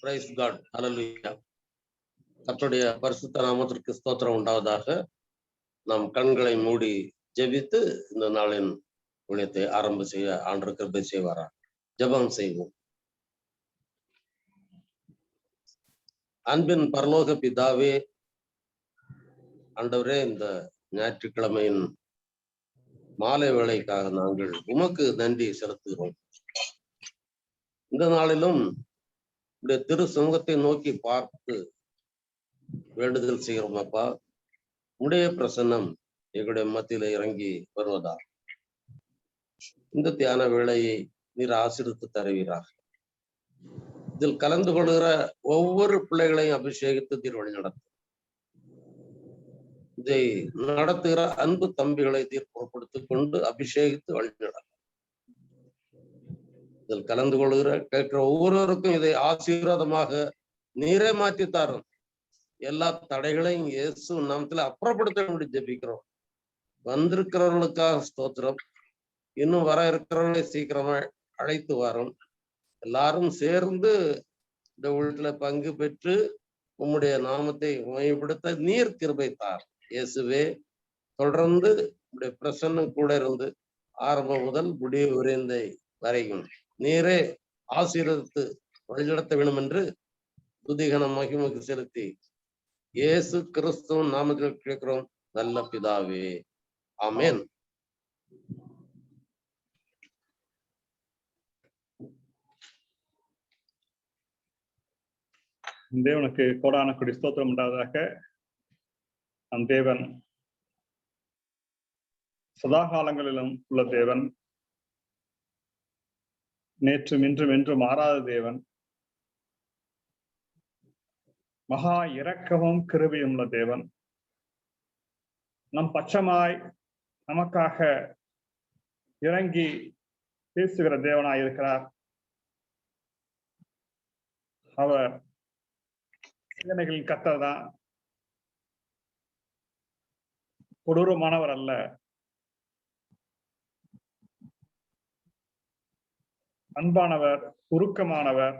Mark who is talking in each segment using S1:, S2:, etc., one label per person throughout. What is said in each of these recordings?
S1: Price God, ஹல்லேலூயா. கர்த்தருடைய பரிசுத்த நாமத்திற்கு ஸ்தோத்திரம் உண்டாவதாக. நாம் கண்களை மூடி ஜெபித்து இந்த நாளின் ஊழியத்தை ஆரம்ப செய்ய ஆண்டவர் கிருபை செய்வாரா. ஜெபம் செய்வோம். அன்பின் பரலோக பிதாவே, ஆண்டவரே, இந்த ஞாயிற்றுக்கிழமையின் மாலை வேளைக்காக நாங்கள் உமக்கு நன்றி செலுத்துகிறோம். இந்த நாளிலும் உடைய திரு சமூகத்தை நோக்கி பார்த்து வேண்டுதல் செய்கிறோம். அப்பா, உடைய பிரசன்னம் எங்களுடைய மத்தியில இறங்கி வருவதா இந்த தியான வேளையை நீர் ஆசீர்வதித்து தருவீராக. இதில் கலந்து கொள்கிற ஒவ்வொரு பிள்ளைகளையும் அபிஷேகித்து தீர் வழி நடத்தும். இதை நடத்துகிற அன்பு தம்பிகளை தீர் பொருட்படுத்திக் கொண்டு அபிஷேகித்து வழி நடத்தும். இதில் கலந்து கொள்கிற கேட்கிற ஒவ்வொருவருக்கும் இதை ஆசீர்வாதமாக நீரே மாற்றி தாரும். எல்லா தடைகளையும் இயேசு நாமத்துல அப்புறப்படுத்த வேண்டி ஜெபிக்கிறோம். வந்திருக்கிறவர்களுக்காக ஸ்தோத்திரம். இன்னும் வர இருக்கிறவர்களை சீக்கிரமா அழைத்து வரும். எல்லாரும் சேர்ந்து இந்த ஊழியத்துல பங்கு பெற்று உம்முடைய நாமத்தை மையப்படுத்த நீர் கிருபை தார். இயேசுவே, தொடர்ந்து உடைய பிரசன்னம் கூட இருந்து ஆரம்பம் முதல் முடிவு விரைந்தை வரையும் நீரே ஆசீர்வதித்து வழிநடத்த வேண்டும் என்று துதிகன மகிமைக்கு செலுத்தி இயேசு கிறிஸ்துவின் நாமத்தில் கேட்கிறோம் நல்ல பிதாவே, ஆமென்.
S2: தேவனுக்கு கோடான கொடி ஸ்தோத்திரம் உண்டாவதாக. நம் தேவன் சதா காலங்களிலும் உள்ள தேவன், நேற்றும் இன்றும் என்றும் மாறாத தேவன், மகா இரக்கமும் கிருபையும் உள்ள தேவன், நம் பட்சமாய் நமக்காக இறங்கி பேசுகிற தேவனாய் இருக்கிறார். அவர் சேனைகளின் கர்த்தர் தான், கொடூரமானவர் அல்ல. அன்பானவர், உருக்கமானவர்,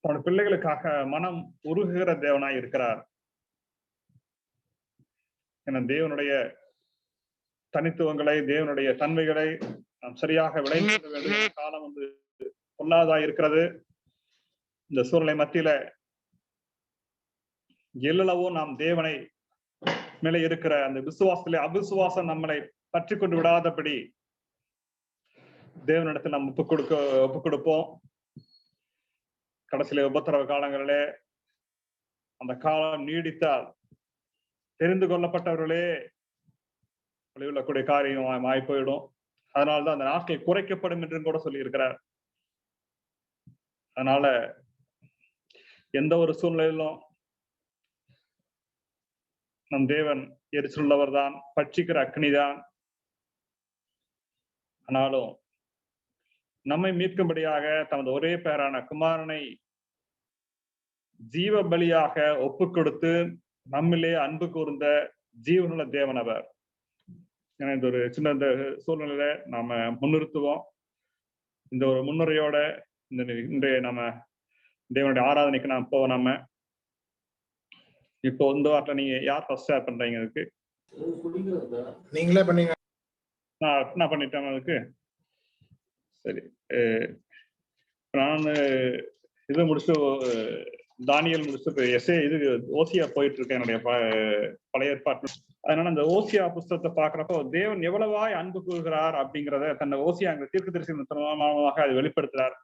S2: தன்னுடைய பிள்ளைகளுக்காக மனம் உருகுகிற தேவனாய் இருக்கிறார். என தேவனுடைய தனித்துவங்களை, தேவனுடைய தன்மைகளை நாம் சரியாக விளைவிக்க வேண்டிய காலம் வந்து பொல்லாதா இருக்கிறது. இந்த சூழ்நிலை மத்தியில எல்லளவோ நாம் தேவனை மேலே இருக்கிற அந்த விசுவாசத்திலே அவிசுவாசம் நம்மளை பற்றி கொண்டு விடாதபடி தேவனிடத்தில் நாம் ஒப்பு கொடுப்போம். கடைசியில உபத்திரவ காலங்களிலே அந்த காலம் நீடித்தால் தெரிந்து கொள்ளப்பட்டவர்களே வழியுள்ளக்கூடிய காரியம் ஆய் போயிடும். அதனால்தான் அந்த நாட்கள் குறைக்கப்படும் என்றும் கூட சொல்லி இருக்கிறார். அதனால எந்த ஒரு சூழ்நிலையிலும் நம் தேவன் எரிச்சலுள்ளவர் தான், பட்சிக்கிற அக்னிதான். ஆனாலும் நம்மை மீட்கும்படியாக தமது ஒரே பேரான குமாரனை ஜீவ பலியாக ஒப்பு கொடுத்து நம்மிலே அன்பு கூர்ந்த ஜீவனுள்ள தேவன் அவர். ஏன்னா இந்த ஒரு சின்ன இந்த சூழ்நிலையில நாம முன்னிறுத்துவோம். இந்த ஒரு முன்னுரையோட இன்றைய நம்ம தேவனுடைய ஆராதனைக்கு நாம் போவோம். நம்ம இப்போ இந்த வாரத்துல நீங்க யார் ஃபர்ஸ்ட் ஷேர் பண்றீங்க? அதுக்கு
S3: நீங்களே பண்ணீங்க.
S2: நான் பண்ணிட்டேன் அதுக்கு. சரி, நான் இது முடிச்சு தானியல் முடிச்சு இது ஓசியா போயிட்டு இருக்கேன் என்னுடைய பழைய ஏற்பாட்டு. அதனால அந்த ஓசியா புஸ்தகத்தை பாக்குறப்போ தேவன் எவ்வளவாய் அன்பு கூறுகிறார் அப்படிங்கிறத தன்னை ஓசியா அங்க தீர்க்கதரிசி மூலமாக அது வெளிப்படுத்துறார்.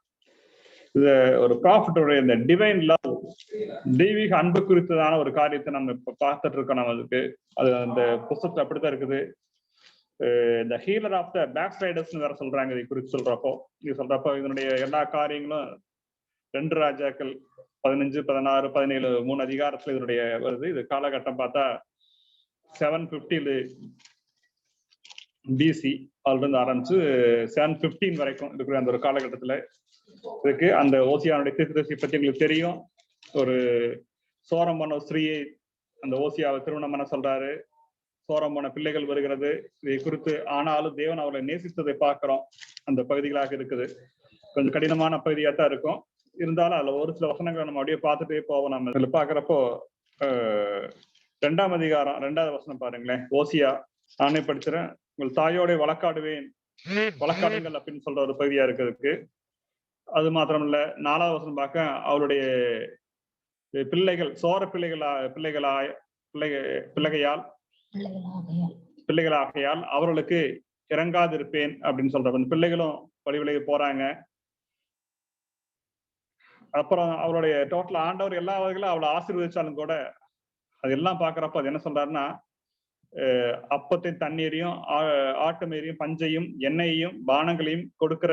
S2: இது ஒரு ப்ராஃபிட்டோடைய இந்த டிவைன் லவ், தெய்வீக அன்பு குறித்ததான ஒரு காரியத்தை நம்ம இப்ப பார்த்துட்டு இருக்கோம். நம்ம அதுக்கு அது அந்த புஸ்தகத்துல அப்படித்தான் இருக்குது. இந்த ஹீலர் ஆஃப் த பேக் ஸ்லைடர்ஸ்னு வேற சொல்றாங்க. இதை குறித்து சொல்றப்போ இதனுடைய எல்லா காரியங்களும் 2 ராஜாக்கள் 15, 16, 17, 3 அதிகாரத்துல இதனுடைய வருது. இது காலகட்டம் பார்த்தா 750 BC இருந்து ஆரம்பிச்சு 715 வரைக்கும் இருக்கிற அந்த ஒரு காலகட்டத்துல இருக்கு. அந்த ஓசியானுடைய தீர்க்கதரிசி பத்தி எங்களுக்கு தெரியும். ஒரு சோரம் பண்ண ஸ்ரீயை அந்த ஓசியாவை திருமணம் பண்ண சொல்றாரு. சோரம் போன பிள்ளைகள் வருகிறது. இதை குறித்து ஆனாலும் தேவன் அவர்களை நேசித்ததை பார்க்கிறோம். அந்த பகுதிகளாக இருக்குது. கொஞ்சம் கடினமான பகுதியா தான் இருக்கும். இருந்தாலும் அதுல ஒரு சில வசனங்களை நம்ம அப்படியே பார்த்துட்டே போவோம். நம்ம இதுல பாக்குறப்போ 2ஆம் அதிகாரம் 2வது வசனம் பாருங்களேன். ஓசியா, நானே படிச்சுறேன். உங்கள் தாயோட வழக்காடுங்கள் அப்படின்னு சொல்ற ஒரு பகுதியா இருக்கிறதுக்கு. அது மாத்திரம் இல்ல, 4வது வசனம் பார்க்க அவளுடைய பிள்ளைகள் சோர பிள்ளைகளாகையால் அவர்களுக்கு இறங்காதிருப்பேன் அப்படின்னு சொல்ற பிள்ளைகளும் வழி போறாங்க. அப்புறம் அவருடைய டோட்டல் ஆண்டவர் எல்லா வகையிலும் அவளை ஆசீர்வதிச்சாலும் கூட அதெல்லாம் பாக்குறப்ப அது என்ன சொல்றாருன்னா, அப்பத்தையும் தண்ணீரையும் ஆட்டுமீரையும் பஞ்சையும் எண்ணெயையும் பானங்களையும் கொடுக்கிற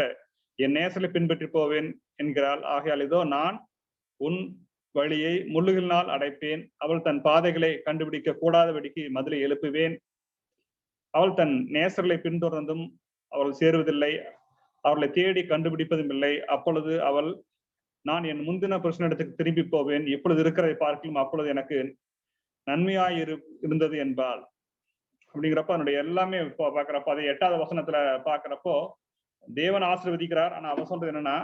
S2: என் நேசலை பின்பற்றி போவேன் என்கிறாள். ஆகையால் இதோ நான் உன் வழியை முள்ளுகளினால் அடைப்பேன். அவள் தன் பாதைகளை கண்டுபிடிக்க கூடாதபடிக்கு மதிலை எழுப்புவேன். அவள் தன் நேசர்களை பின்தொடர்ந்தும் அவள் சேருவதில்லை, அவர்களை தேடி கண்டுபிடிப்பதும் இல்லை. அப்பொழுது அவள், நான் என் முந்தின புருஷனிடத்துக்கு திரும்பி போவேன், இப்பொழுது இருக்கிறதை பார்க்கலும் அப்பொழுது எனக்கு நன்மையாய் இருந்தது என்பாள் அப்படிங்கிறப்ப அதனுடைய எல்லாமே பாக்குறப்ப அதை 8வது வசனத்துல பாக்குறப்போ தேவன் ஆசீர்வதிக்கிறார். ஆனா அவன் சொல்றது என்னன்னா,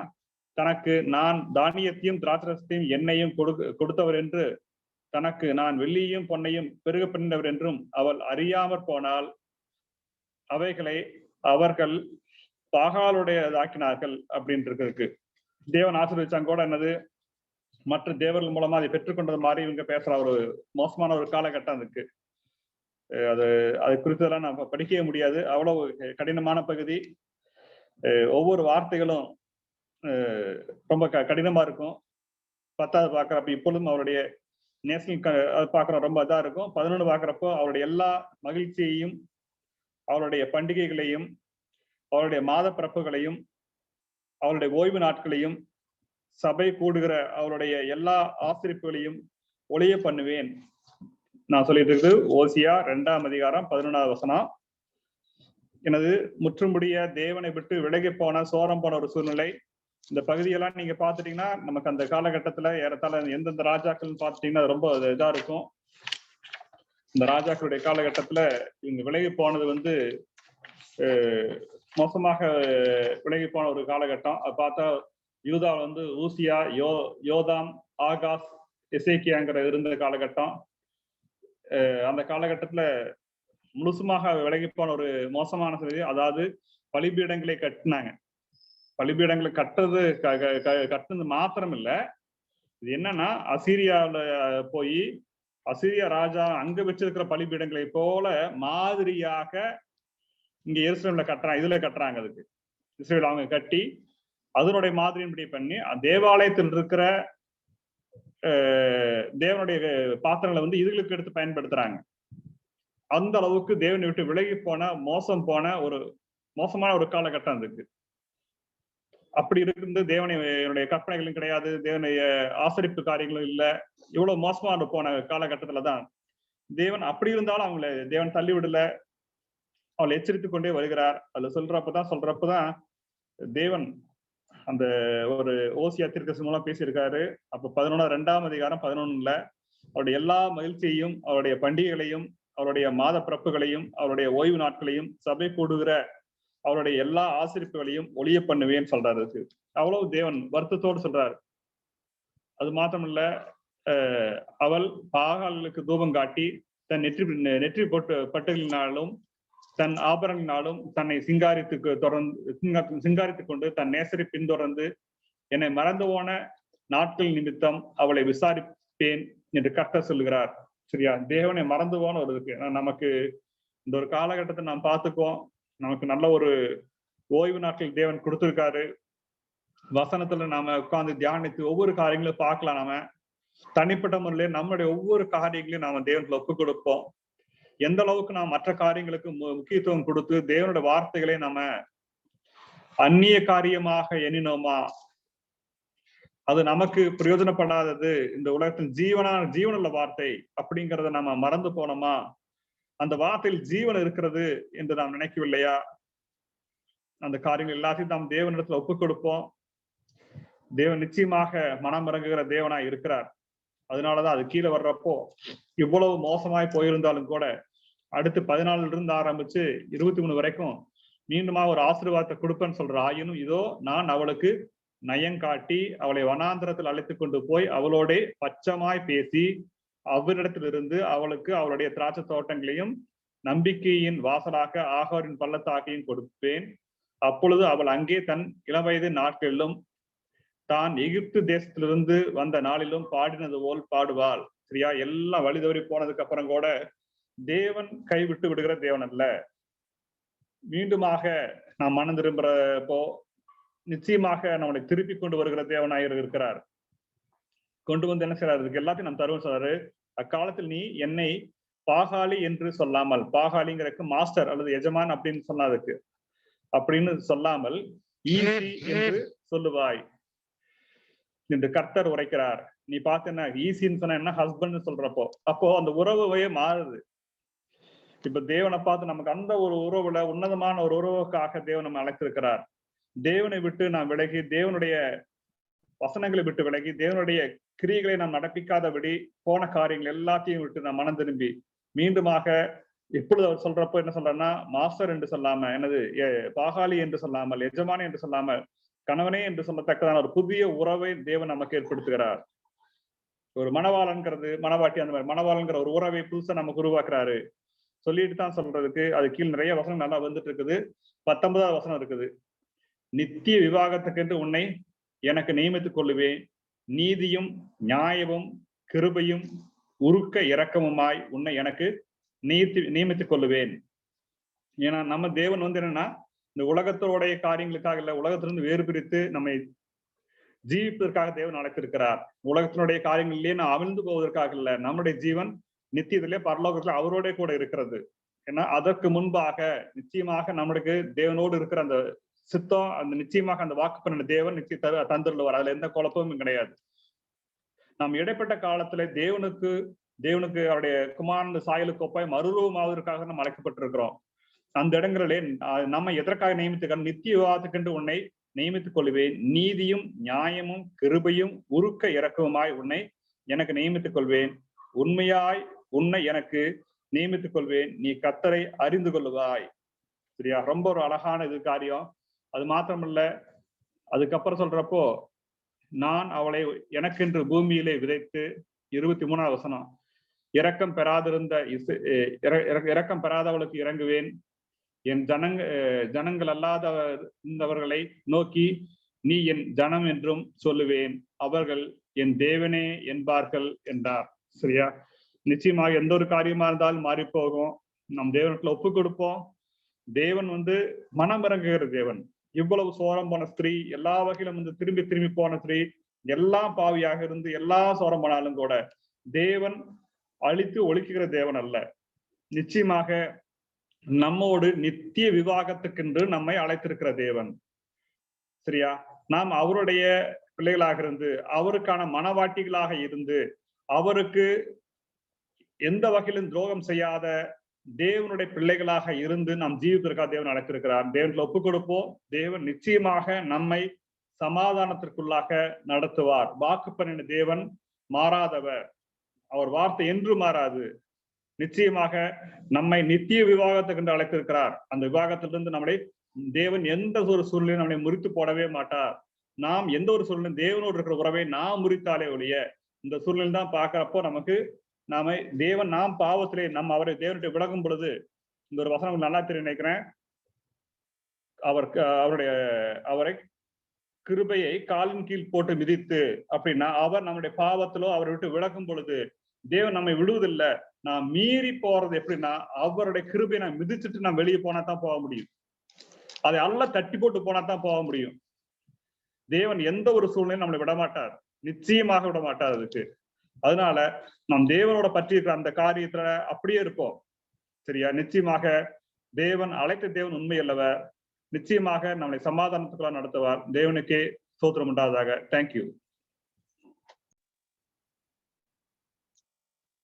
S2: தனக்கு நான் தானியத்தையும் திராட்சரசத்தையும் எண்ணெயும் கொடுத்தவர் என்று, தனக்கு நான் வெள்ளியையும் பொன்னையும் பெருக பண்ணினவர் என்றும் அவள் அறியாமற் போனால் அவைகளை அவர்கள் பாகாலுடையதாக்கினார்கள் அப்படின்ட்டு இருக்கு. தேவன் ஆசீர்வதிச்சாங்க கூட என்னது, மற்ற தேவர்கள் மூலமா அதை பெற்றுக்கொண்டது மாதிரி இவங்க பேசுற ஒரு மோசமான ஒரு காலகட்டம் இருக்கு. அது குறித்ததெல்லாம் நம்ம படிக்கவே முடியாது, அவ்வளவு கடினமான பகுதி. ஒவ்வொரு வார்த்தைகளும் ரொம்ப கடினமா இருக்கும். 10வது பாக்குறப்ப இப்பொழுதும் அவருடைய நேஷனல் பாக்குறோம், ரொம்ப இதா இருக்கும். 11 பாக்குறப்போ அவருடைய எல்லா மகிழ்ச்சியையும், அவருடைய பண்டிகைகளையும், அவருடைய மாத பிறப்புகளையும், அவருடைய ஓய்வு நாட்களையும், சபை கூடுகிற அவருடைய எல்லா ஆசிரிப்புகளையும் ஒளிய பண்ணுவேன். நான் சொல்லிட்டு இருக்குது ஓசியா 2ஆம் அதிகாரம் 11வது வசனம். எனது முற்றுமுடிய தேவனை விட்டு விலகி போன சோரம் போன ஒரு சூழ்நிலை. இந்த பகுதியெல்லாம் நீங்க பாத்துட்டீங்கன்னா நமக்கு அந்த காலகட்டத்துல ஏறத்தாழ எந்தெந்த ராஜாக்கள் பாத்துட்டீங்கன்னா ரொம்ப இதா இருக்கும். இந்த ராஜாக்களுடைய காலகட்டத்துல இவங்க விலகி போனது மோசமாக விலகி போன ஒரு காலகட்டம். அது பார்த்தா யூதாவில் ஊசியா, யோதாம், ஆகாஸ், எசேக்கியாங்கிற இருந்த காலகட்டம். அந்த காலகட்டத்துல முழுசுமாக விலகி போன ஒரு மோசமான செய்தி. அதாவது பலிபீடங்களை கட்டினாங்க. பலிபீடங்களை கட்டுறது மாத்திரம் இல்ல, இது என்னன்னா அசீரியாவில் போய் அசீரியா ராஜா அங்க வச்சிருக்கிற பலிபீடங்களை போல மாதிரியாக இங்க எருசலேம்ல கட்டுறாங்க. அதுக்கு இஸ்ரேல் அவங்க கட்டி அதனுடைய மாதிரியின்படி பண்ணி தேவாலயத்தில் இருக்கிற தேவனுடைய பாத்திரங்களை இதுகளுக்கு எடுத்து பயன்படுத்துறாங்க. அந்த அளவுக்கு தேவனை விட்டு விலகி போன மோசமான ஒரு காலகட்டம் இருக்கு. அப்படி இருந்து தேவனுடைய கற்பனைகளும் கிடையாது, தேவனுடைய ஆசரிப்பு காரியங்களும் இல்லை. இவ்வளவு மோசமான போன காலகட்டத்துலதான் தேவன், அப்படி இருந்தாலும் அவங்களை தேவன் தள்ளி விடல, அவளை எச்சரித்துக் கொண்டே வருகிறார். அதுல சொல்றப்பதான் தேவன் அந்த ஒரு ஓசியா தீர்க்கதரிசி மூலம் பேசியிருக்காரு. அப்ப 2ஆம் அதிகாரம் 11ல அவருடைய எல்லா மகிழ்ச்சியையும், அவருடைய பண்டிகைகளையும், அவருடைய மாத பிறப்புகளையும், அவருடைய ஓய்வு நாட்களையும், சபை கூடுகிற அவருடைய எல்லா ஆசிரிப்புகளையும் ஒளிய பண்ணுவேன்னு சொல்றாரு. அவ்வளவு தேவன் வருத்தத்தோடு சொல்றாரு. அது மாத்திரமில்ல, அவள் பாகாலுக்கு தூபம் காட்டி தன் நெற்றி பட்டுகளினாலும் தன் ஆபரணங்களினாலும் தன்னை சிங்காரித்துக் கொண்டு தன் நேசரை பின்தொடர்ந்து என்னை மறந்து போன நாட்கள் நிமித்தம் அவளை விசாரிப்பேன் என்று கர்த்தர் சொல்லுகிறார். சரியா? தேவனை மறந்து போன ஒரு இருக்கு. நமக்கு இந்த ஒரு காலகட்டத்தை நாம் பார்த்துக்கோம். நமக்கு நல்ல ஒரு ஓய்வு நாட்கள் தேவன் கொடுத்திருக்காரு. வசனத்துல நாம உட்கார்ந்து தியானித்து ஒவ்வொரு காரியங்களையும் பார்க்கலாம். நாம தனிப்பட்ட முறையில நம்மளுடைய ஒவ்வொரு காரியங்களையும் நாம தேவனுக்கு ஒப்புக் கொடுப்போம். எந்த அளவுக்கு நாம் மற்ற காரியங்களுக்கு முக்கியத்துவம் கொடுத்து தேவனுடைய வார்த்தைகளை நம்ம அந்நிய காரியமாக எண்ணினோமா, அது நமக்கு பிரயோஜனப்படாதது, இந்த உலகத்தில் ஜீவனுள்ள வார்த்தை அப்படிங்கிறத நம்ம மறந்து போனோமா, அந்த வார்த்தையில் ஜீவன் இருக்கிறது என்று நாம் நினைக்கவில்லையா? அந்த காரியங்கள் எல்லாத்தையும் நாம் தேவனிடத்துல ஒப்புக் கொடுப்போம். தேவன் நிச்சயமாக மனம் இறங்குகிற தேவனா இருக்கிறார். அதனாலதான் அது கீழே வர்றப்போ இவ்வளவு மோசமாய் போயிருந்தாலும் கூட அடுத்து 14 இருந்து ஆரம்பிச்சு 23 வரைக்கும் மீண்டுமா ஒரு ஆசீர்வாதத்தை கொடுப்பேன்னு சொல்ற. ஆயினும் இதோ நான் அவளுக்கு நயங்காட்டி அவளை வனாந்திரத்தில் அழைத்து கொண்டு போய் அவளோட பச்சமாய் பேசி அவரிடத்திலிருந்து அவளுக்கு அவளுடைய திராட்சை தோட்டங்களையும் நம்பிக்கையின் வாசலாக ஆகாரின் பள்ளத்தாக்கையும் கொடுப்பேன். அப்பொழுது அவள் அங்கே தன் இளவயது நாட்களிலும் தான் எகிப்து தேசத்திலிருந்து வந்த நாளிலும் பாடினது போல் பாடுவாள். சரியா? எல்லாம் வழி தவறி போனதுக்கு அப்புறம் கூட தேவன் கைவிட்டு விடுகிற தேவன் அல்ல. மீண்டுமாக நாம் மனம் திரும்புறப்போ நிச்சயமாக நம்மளை திருப்பி கொண்டு வருகிற தேவனாக இருக்கிறார். கொண்டு வந்து என்ன செய்யறாரு? இதுக்கு எல்லாத்தையும் நாம் தருவோம் சொல்றாரு. அக்காலத்தில் நீ என்னை பாகாலி என்று சொல்லாமல், பாகாலிங்கிறதுக்கு மாஸ்டர் அல்லது எஜமான் அப்படின்னு சொன்னதுக்கு அப்படின்னு சொல்லாமல் ஈசி என்று சொல்லுவாய் என்று கர்த்தர் உரைக்கிறார். நீ பார்த்தேன்னா ஈசின்னு சொன்ன என்ன ஹஸ்பண்ட் சொல்றப்போ அப்போ அந்த உறவே மாறுது. இப்ப தேவனை பார்த்து நமக்கு அந்த ஒரு உறவுல உன்னதமான ஒரு உறவுக்காக தேவன் நம்ம அழைத்திருக்கிறார். தேவனை விட்டு நாம் விலகி, தேவனுடைய வசனங்களை விட்டு விலகி, தேவனுடைய கிரியைகளை நாம் நடப்பிக்காதபடி போன காரியங்கள் எல்லாத்தையும் விட்டு நாம் மனம் திரும்பி மீண்டுமாக இப்பொழுது அவர் சொல்றப்போ என்ன சொல்றேன்னா, மாஸ்டர் என்று சொல்லாம, என்னது பாகாலி என்று சொல்லாமல், எஜமானி என்று சொல்லாமல், கணவனே என்று சொல்லத்தக்கதான ஒரு புதிய உறவை தேவன் நமக்கு ஏற்படுத்துகிறார். ஒரு மணவாளன்கிறது மணவாட்டி, அந்த மாதிரி மணவாளன்கிற ஒரு உறவை புதுசா நமக்கு உருவாக்குறாரு. சொல்லிட்டு தான் சொல்றதுக்கு அது கீழ் நிறைய வசனம் நல்லா வந்துட்டு இருக்குது. 19வது வசனம் இருக்குது. நித்திய விவாகத்துக்கென்று உன்னை எனக்கு நியமித்துக் கொள்ளுவேன், நீதியும் நியாயமும் கிருபையும் உருக்க இரக்கமுமாய் உன்னை எனக்கு நியமித்துக் கொள்ளுவேன். ஏன்னா நம்ம தேவன் என்னன்னா, இந்த உலகத்தோடைய காரியங்களுக்காக இல்ல, உலகத்திலிருந்து வேறு பிரித்து நம்மை ஜீவிப்பதற்காக தேவன் அழைத்திருக்கிறார். உலகத்தினுடைய காரியங்களிலேயே நான் அவிழ்ந்து போவதற்காக இல்ல, நம்முடைய ஜீவன் நித்தியத்திலே பரலோகத்துல அவரோட கூட இருக்கிறது. ஏன்னா அதற்கு முன்பாக நிச்சயமாக நம்மளுக்கு தேவனோடு இருக்கிற அந்த சித்தம், அந்த நிச்சயமாக அந்த வாக்கு பண்ண தேவன் நிச்சயம் தந்துள்ளுவார். அதுல எந்த குழப்பமும் கிடையாது. நாம் இடைப்பட்ட காலத்துல தேவனுக்கு அவருடைய குமாரன் சாயலுக்கு ஒப்பாய் மறுரூபமாவதற்காக நம்ம அழைக்கப்பட்டிருக்கிறோம். அந்த இடங்களிலே நம்ம எதற்காக நியமித்துக்க, நித்திய விவாதத்துக்கென்று உன்னை நியமித்துக் கொள்வேன், நீதியும் நியாயமும் கிருபையும் உருக்க இரக்கமுமாய் உன்னை எனக்கு நியமித்துக் கொள்வேன், உண்மையாய் உன்னை எனக்கு நியமித்துக் கொள்வேன், நீ கர்த்தரை அறிந்து கொள்ளுவாய். சரியா? ரொம்ப ஒரு அழகான இது காரியம். அது மாத்திரமல்ல, அதுக்கப்புறம் சொல்றப்போ நான் அவளை எனக்கென்று பூமியிலே விதைத்து, 23வது வசனம், இரக்கம் பெறாதவளுக்கு இறங்குவேன், என் ஜனங்கள் அல்லாதவர்களை நோக்கி நீ என் ஜனம் என்றும் சொல்லுவேன், அவர்கள் என் தேவனே என்பார்கள் என்றார். சரியா? நிச்சயமாக எந்த ஒரு காரியமா இருந்தாலும் மாறி போகும். நம் தேவனுக்குள்ள ஒப்பு கொடுப்போம். தேவன் மனம் இறங்குகிற தேவன். இவ்வளவு சோரம் போன ஸ்திரீ, எல்லா வகையிலும் திரும்பி திரும்பி போன ஸ்திரீ, எல்லாம் பாவியாக இருந்து எல்லா சோரம் போனாலும் கூட தேவன் அழித்து ஒழிக்குகிற தேவன் அல்ல. நிச்சயமாக நம்மோடு நித்திய விவாகத்துக்கென்று நம்மை அழைத்திருக்கிற தேவன். சரியா? நாம் அவருடைய பிள்ளைகளாக இருந்து, அவருக்கான மனவாட்டிகளாக இருந்து, அவருக்கு எந்த வகையிலும் துரோகம் செய்யாத தேவனுடைய பிள்ளைகளாக இருந்து நாம் ஜீவிப்பதற்காக தேவன் அழைத்திருக்கிறார். தேவனுக்கு ஒப்பு கொடுப்போம். தேவன் நிச்சயமாக நம்மை சமாதானத்திற்குள்ளாக நடத்துவார். வாக்கு பண்ணின தேவன் மாறாதவர். அவர் வார்த்தை என்று மாறாது. நிச்சயமாக நம்மை நித்திய விவாகத்துக்கு அழைத்திருக்கிறார். அந்த விவாகத்திலிருந்து நம்மளை தேவன் எந்த ஒரு சூழ்நிலையும் நம்மளை முறித்து போடவே மாட்டார். நாம் எந்த ஒரு சூழ்நிலையும் தேவனோடு இருக்கிற உறவை நாம் முறித்தாலே ஒழிய, இந்த சூழ்நிலை தான் பார்க்கிறப்போ நமக்கு நாம் பாவத்திலே அவரை தேவனுடைய விலகும் பொழுது, இந்த ஒரு வசனம் நல்லா தெரியும் நினைக்கிறேன், அவரை கிருபையை காலின் கீழ் போட்டு மிதித்து அப்படின்னா, அவர் நம்முடைய பாவத்திலோ அவரை விட்டு விலகும் பொழுது தேவன் நம்மை விடுவதில்லை. நான் மீறி போறது எப்படின்னா, அவருடைய கிருபையை நான் மிதிச்சுட்டு நான் வெளியே போனா தான் போக முடியும். அதை எல்லாம் தட்டி போட்டு போனா தான் போக முடியும். தேவன் எந்த ஒரு சூழ்நிலையும் நம்மளை விடமாட்டார், நிச்சயமாக விடமாட்டார். அதுக்கு அதனால நாம் தேவனோட பற்றி இருக்கிற அந்த காரியத்துல அப்படியே இருப்போம். சரியா? நிச்சயமாக தேவன் அழைத்த தேவன் உண்மை அல்லவர். நிச்சயமாக நம்மளை சமாதானத்துக்குள்ள நடத்துவார். தேவனுக்கே ஸ்தோத்திரம் உண்டாவதாக. தேங்க்யூ.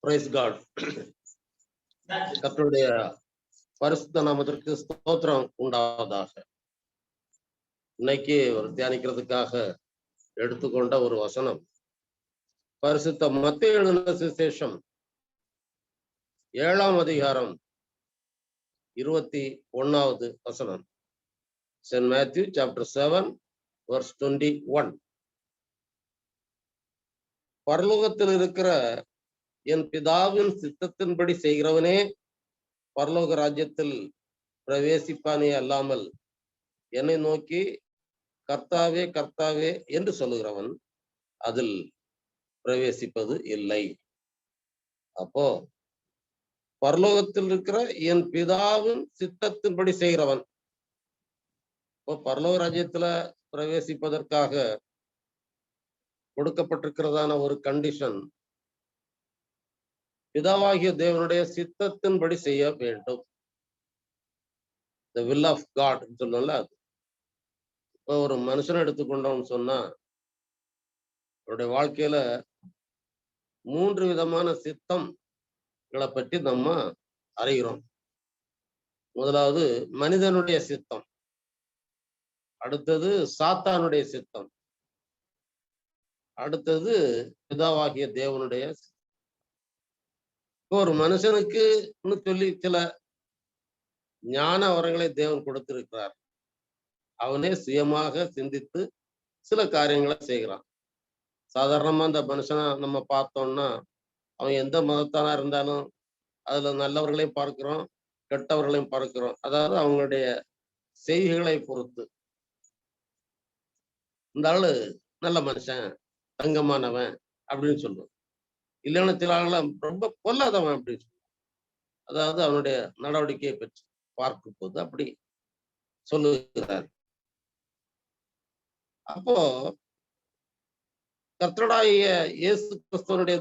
S1: Praise God. கர்த்தருடைய பரிசுத்த நாமத்திற்கு ஸ்தோத்திரம் உண்டாவதாக. இன்னைக்கு ஒரு தியானிக்கிறதுக்காக எடுத்துக்கொண்ட ஒரு வசனம் பரிசுத்த மத்தேயு எழுதின சுவிசேஷம் 7ஆம் அதிகாரம் 21வது வசனம். St. Matthew chapter 7 verse 21. பரலோகத்தில் இருக்கிற என் பிதாவின் சித்தத்தின்படி செய்கிறவனே பரலோக ராஜ்யத்தில் பிரவேசிப்பானே அல்லாமல் என்னை நோக்கி கர்த்தாவே கர்த்தாவே என்று சொல்லுகிறவன் அதில் பிரவேசிப்பது இல்லை. அப்போ பரலோகத்தில் இருக்கிற என் பிதாவின் சித்தத்தின்படி செய்கிறவன், இப்போ பரலோக ராஜ்யத்துல பிரவேசிப்பதற்காக கொடுக்கப்பட்டிருக்கிறதான ஒரு கண்டிஷன், பிதாவாகிய தேவனுடைய சித்தத்தின்படி செய்ய வேண்டும். the will of God சொல்லல. அது இப்போ ஒரு மனுஷனை எடுத்துக்கொண்டோம்னு சொன்னா அவருடைய வாழ்க்கையில 3 விதமான சித்தங்களை பற்றி நம்ம அறிகிறோம். முதலாவது மனிதனுடைய சித்தம், அடுத்தது சாத்தானுடைய சித்தம், அடுத்தது பிதாவாகிய தேவனுடைய சித்தம். ஒரு மனுஷனுக்கு சொல்லி சில ஞான வரங்களை தேவன் கொடுத்திருக்கிறார். அவனே சுயமாக சிந்தித்து சில காரியங்களை செய்கிறான். சாதாரணமா அந்த மனுஷனை நம்ம பார்த்தோம்னா அவன் எந்த மதத்தானா இருந்தாலும் அதுல நல்லவர்களையும் பார்க்கிறோம், கெட்டவர்களையும் பார்க்கிறோம். அதாவது அவங்களுடைய செய்கைகளை பொறுத்து இந்த ஆளு நல்ல மனுஷன், தங்கமானவன் அப்படின்னு சொல்லுவோம். இல்லைன்னா சில ஆளுலாம் ரொம்ப பொல்லாதவன் அப்படின்னு சொல்லுவோம். அதாவது அவனுடைய நடவடிக்கையை பற்றி பார்க்கும் போது அப்படி சொல்லுகிறார். அப்போ கர்த்தருடைய இயேசு கிறிஸ்துவனுடைய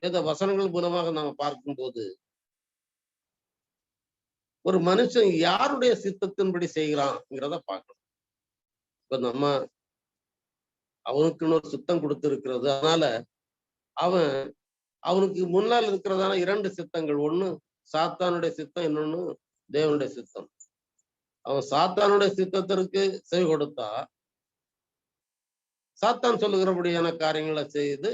S1: இந்த வசனங்கள் மூலமாக நாம பார்க்கும்போது ஒரு மனுஷன் யாருடைய சித்தத்தின்படி செய்கிறான்ங்கிறத பார்க்கணும். இப்ப நம்ம அவனுக்குன்னு ஒரு சித்தம் கொடுத்திருக்கிறது. அதனால அவனுக்கு முன்னால் இருக்கிறதான 2 சித்தங்கள், ஒண்ணு சாத்தானுடைய சித்தம், இன்னொன்னு தேவனுடைய சித்தம். அவன் சாத்தானுடைய சித்தத்திற்கு செவி கொடுத்தா சாத்தான் சொல்லுகிறபடியான காரியங்களை செய்து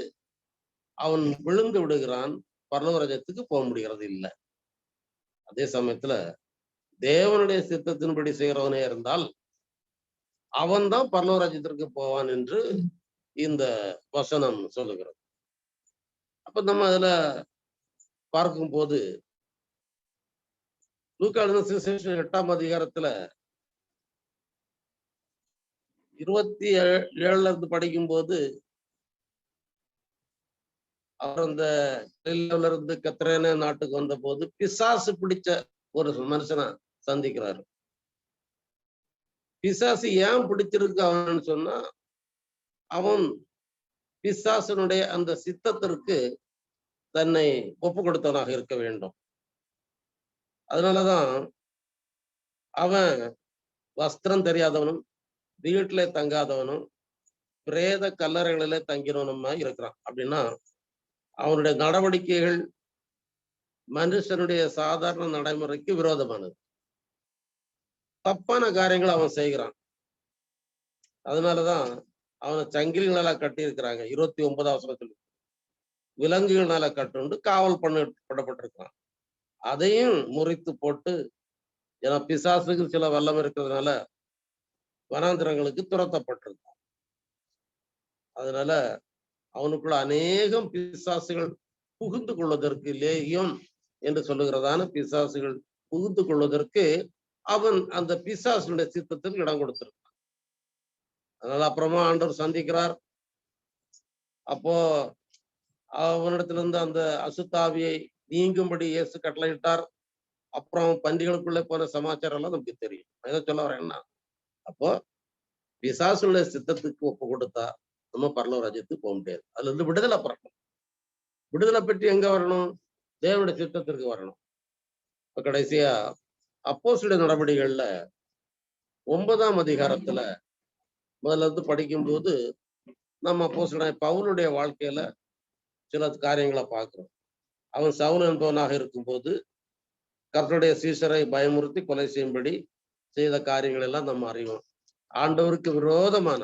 S1: அவன் விழுந்து விடுகிறான், பரலோக ராஜ்யத்துக்கு போக முடிகிறது இல்லை. அதே சமயத்துல தேவனுடைய சித்தத்தின்படி செய்கிறவனே இருந்தால் அவன் தான் பரலோக ராஜ்யத்திற்கு போவான் என்று இந்த வசனம் சொல்லுகிறது. அப்ப நம்ம அதுல பார்க்கும் போது லூக்கா எழுதின சுவிசேஷம் 8ஆம் அதிகாரத்துல 27 இருந்து படிக்கும் போது அவர் அந்த இருந்து கத்ரேன நாட்டுக்கு வந்த போது பிசாசு பிடிச்ச ஒரு மனுஷனை சந்திக்கிறாரு. பிசாசு ஏன் பிடிச்சிருக்கு அவன்னு சொன்னா, அவன் பிசாசனுடைய அந்த சித்தத்திற்கு தன்னை ஒப்பு கொடுத்தவனாக இருக்க வேண்டும். அதனாலதான் அவன் வஸ்திரம் தெரியாதவனும் வீட்டிலே தங்காதவனும் பிரேத கல்லறைகளிலே தங்கினவனுமா இருக்கிறான். அப்படின்னா அவனுடைய நடவடிக்கைகள் மனுஷனுடைய சாதாரண நடைமுறைக்கு விரோதமானது. தப்பான காரியங்களை அவன் செய்கிறான். அதனாலதான் அவனை சங்கிலிகளால கட்டி இருக்கிறாங்க. 29ஆம் வசனத்தில் விலங்குகளால கட்டுண்டு காவல் பண்ணப்பட்டிருக்கிறான். அதையும் முறித்து போட்டு, ஏன்னா பிசாசுக்கு சில வல்லம் இருக்கிறதுனால வனாந்திரங்களுக்கு துரத்தப்பட்டிருக்கான். அதனால அவனுக்குள்ள அநேகம் பிசாசுகள் புகுந்து கொள்வதற்கு, லேகியோன் என்று சொல்லுகிறதான பிசாசுகள் புகுந்து கொள்வதற்கு அவன் அந்த பிசாசுடைய சித்தத்துக்கு இடம் கொடுத்திருக்கான். அதனால அப்புறமா ஆண்டவர் சந்திக்கிறார். அப்போ அவனிடத்திலிருந்து அந்த அசுத்தாவியை நீங்கும்படி இயேசு கட்டளையிட்டார். அப்புறம் பன்றிகளுக்குள்ளே போன சமாச்சாரம் எல்லாம் நமக்கு தெரியும். எதை சொல்ல வரேன்னா, அப்போ பிசாசுடைய சித்தத்துக்கு ஒப்பு கொடுத்தா நம்ம பரலோக ராஜ்யத்துக்கு போக முடியாது. அதுல இருந்து விடுதலை பெறணும். விடுதலை பெற்று எங்க வரணும்? தேவனுடைய சித்தத்திற்கு வரணும். இப்ப கடைசியா அப்போஸ்தலருடைய நடவடிக்கைகள்ல 9ஆம் அதிகாரத்துல முதல்ல இருந்து படிக்கும்போது நம்ம அப்போஸ்தலனாகிய பவுலுடைய வாழ்க்கையில சில காரியங்களை பார்க்கிறோம். அவன் சவுல் என்பவனாக இருக்கும்போது கர்த்தருடைய சீஷரை பயமுறுத்தி கொலை செய்யும்படி செய்த காரியங்கள் எல்லாம் நம்ம அறிவோம். ஆண்டவருக்கு விரோதமான,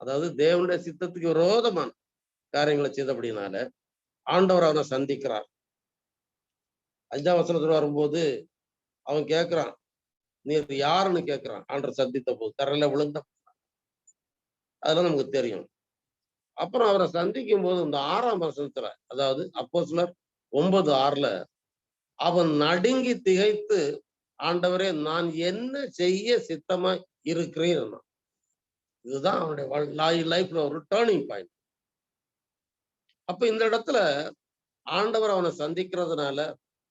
S1: அதாவது தேவனுடைய சித்தத்துக்கு விரோதமான காரியங்களை செய்தபடினால ஆண்டவர் அவனை சந்திக்கிறார். 5ஆம் வசனத்துல வரும்போது அவன் கேட்கிறான், நீ யாருன்னு கேட்கிறான். ஆண்டவர் சந்தித்த போது தரையில விழுந்த அதெல்லாம் நமக்கு தெரியும். அப்புறம் அவரை சந்திக்கும் போது இந்த 6ஆம் வசனத்துல, அதாவது அப்போஸ்தலர் 9:6 அவன் நடுங்கி திகைத்து, ஆண்டவரே நான் என்ன செய்ய சித்தமாய் இருக்கிறேன். இதுதான் அவனுடைய லைஃப்ல ஒரு டர்னிங் பாயிண்ட். அப்ப இந்த இடத்துல ஆண்டவர் அவனை சந்திக்கிறதுனால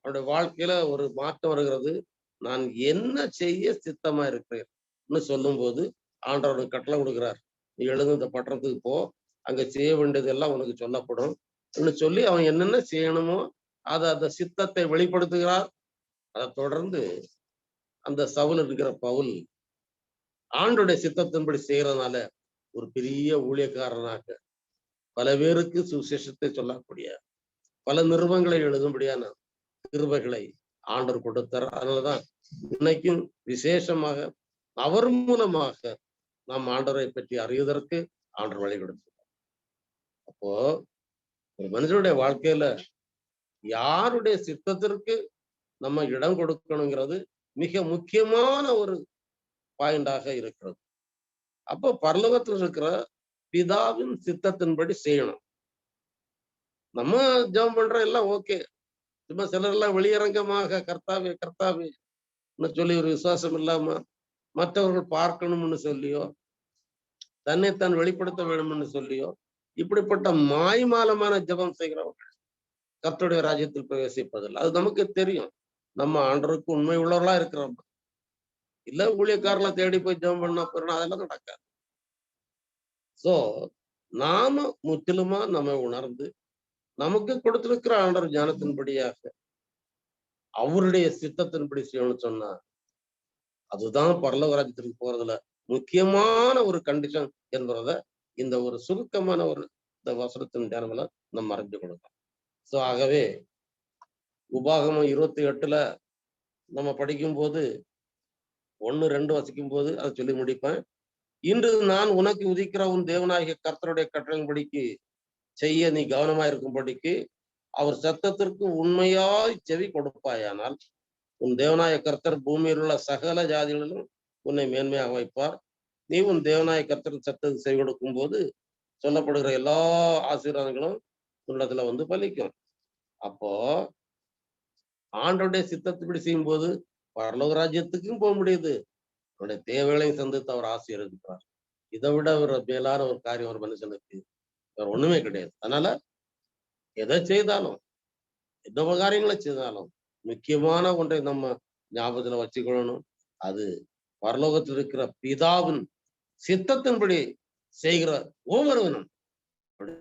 S1: அவனுடைய வாழ்க்கையில ஒரு மாற்றம் வருகிறது. நான் என்ன செய்ய சித்தமா இருக்கிறேன் சொல்லும் போது ஆண்டவர் கட்டளை கொடுக்கிறார். நீ எழுந்து இந்த பட்டணத்துக்கு போ, அங்க செய்ய வேண்டியது எல்லாம் உனக்கு சொல்லப்படும் சொல்லி அவன் என்னென்ன செய்யணுமோ அந்த சித்தத்தை வெளிப்படுத்துகிறார். அதை தொடர்ந்து அந்த சவுல் இருக்கிற பவுல் ஆண்டோடைய சித்தத்தின்படி செய்யறதுனால ஒரு பெரிய ஊழியக்காரனாக பல பேருக்கு சுவிசேஷத்தை சொல்லக்கூடிய பல நிறுவனங்களை எழுதும்படியான கிருபைகளை ஆண்டவர் கொடுத்தார். அதனாலதான் இன்னைக்கும் விசேஷமாக அவர் மூலமாக நாம் ஆண்டவரை பற்றி அறிவதற்கு ஆண்டவர் வழி கொடுத்தார். அப்போ ஒரு மனிதனுடைய வாழ்க்கையில யாருடைய சித்தத்திற்கு நம்ம இடம் கொடுக்கணுங்கிறது மிக முக்கியமான ஒரு பாயிண்டாக இருக்கிறது. அப்போ பரலோகத்தில் இருக்கிற பிதாவின் சித்தத்தின்படி செய்யணும். நம்ம ஜெபம் பண்ற எல்லாம் ஓகே. சும்மா சிலர் எல்லாம் வெளியரங்கமாக கர்த்தாவே கர்த்தாவே சொல்லி ஒரு விசுவாசம் இல்லாம மற்றவர்கள் பார்க்கணும்னு சொல்லியோ தன்னைத்தான் வெளிப்படுத்த வேணும்னு சொல்லியோ இப்படிப்பட்ட மாய்மாலமான ஜெபம் செய்கிறவர்கள் கர்த்தருடைய ராஜ்யத்தில் பிரவேசிப்பதில்லை. அது நமக்கு தெரியும். நம்ம ஆண்டவருக்கு உண்மை உள்ளவர்களா இருக்கிறோம். இல்ல ஊழியக்காரர்களை தேடி போய் ஜெபம் பண்ணா போறோம், அதெல்லாம் நடக்காது. சோ நாம முற்றிலுமா நம்ம உணர்ந்து நமக்கு கொடுத்திருக்கிற ஆண்டவர் ஞானத்தின்படியாக அவருடைய சித்தத்தின்படி செய்யணும்னு சொன்னா அதுதான் பரலோக ராஜ்யத்திற்கு போறதுல முக்கியமான ஒரு கண்டிஷன் என்பதை இந்த ஒரு சுருக்கமான ஒரு இந்த வசனத்தின் தியானம்ல நம்ம அறிஞ்சு கொடுக்கணும். சோ ஆகவே உபாகமம் 28 நம்ம படிக்கும் போது 1-2 வசிக்கும் போது அதை சொல்லி முடிப்பேன். இன்று நான் உனக்கு உதிக்கிற உன் தேவனாகிய கர்த்தருடைய கட்டளையின்படிக்கு செய்ய நீ கவனமா இருக்கும்படிக்கு அவர் சத்தத்திற்கு உண்மையாய் செவி கொடுப்பாயானால் உன் தேவனாய கர்த்தர் பூமியில் உள்ள சகல ஜாதிகளிலும் உன்னை மேன்மையாக வைப்பார். நீ உன் தேவனாய கர்த்தர் சத்தத்துக்கு செவி கொடுக்கும் போது சொல்லப்படுகிற எல்லா ஆசீர்வாதங்களும் உள்ளத்துல வந்து பலிக்கும். அப்போ ஆண்டோடைய சித்தத்துப்படி செய்யும் போது பரலோக ராஜ்யத்துக்கும் போக முடியுது. அவருடைய தேவைகளையும் சந்தித்து அவர் ஆசீர்வதிப்பார். இதை விட ஒரு மேலான ஒரு காரியம் ஒரு மனுஷனுக்கு வேற ஒண்ணுமே கிடையாது. அதனால எதை செய்தாலும் எந்த காரியங்களை செய்தாலும் முக்கியமான ஒன்றை நம்ம ஞாபகத்துல வச்சுக்கொள்ளணும். அது பரலோகத்தில் இருக்கிற பிதாவின் சித்தத்தின்படி செய்கிற ஒவ்வொருவனும்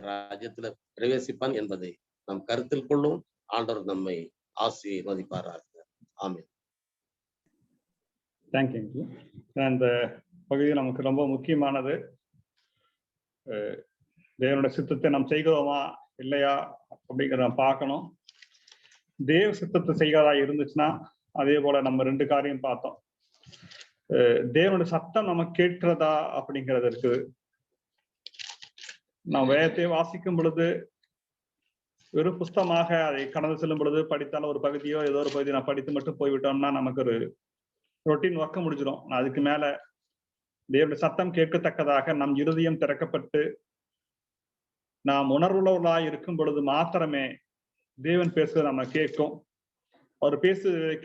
S1: ராஜ்யத்துல பிரவேசிப்பான் என்பதை நாம் கருத்தில் கொள்ளும். ஆண்டவர் நம்மை ஆசீர்வதிப்பாராக. ஆமென்.
S2: தேங்க்யூ. அந்த பகுதி நமக்கு ரொம்ப முக்கியமானது. தேவனுடைய சித்தத்தை நாம் செய்கிறோமா இல்லையா அப்படிங்கிறத பார்க்கணும். தேவ சித்தத்தை செய்கிறதா இருந்துச்சுன்னா அதே போல நம்ம 2 காரியம் பார்த்தோம். தேவனுடைய சத்தம் நம்ம கேட்கிறதா அப்படிங்கிறது இருக்குது. நாம் வேதத்தை வாசிக்கும் பொழுது வெறும் புஸ்தமாக அதை கடந்து செல்லும் பொழுது படித்தாலும் ஒரு பகுதியோ ஏதோ ஒரு பகுதியை நான் படித்து மட்டும் போய்விட்டோம்னா நமக்கு ஒரு ரொட்டீன் ஒர்க்க முடிஞ்சிடும். அதுக்கு மேல தேவனுடைய சத்தம் கேட்கத்தக்கதாக நம் இருதயம் திறக்கப்பட்டு நாம் உணர்வுள்ளவர்களாய் இருக்கும் பொழுது மாத்திரமே தேவன் பேசுவதை நம்ம கேட்கும். அவர்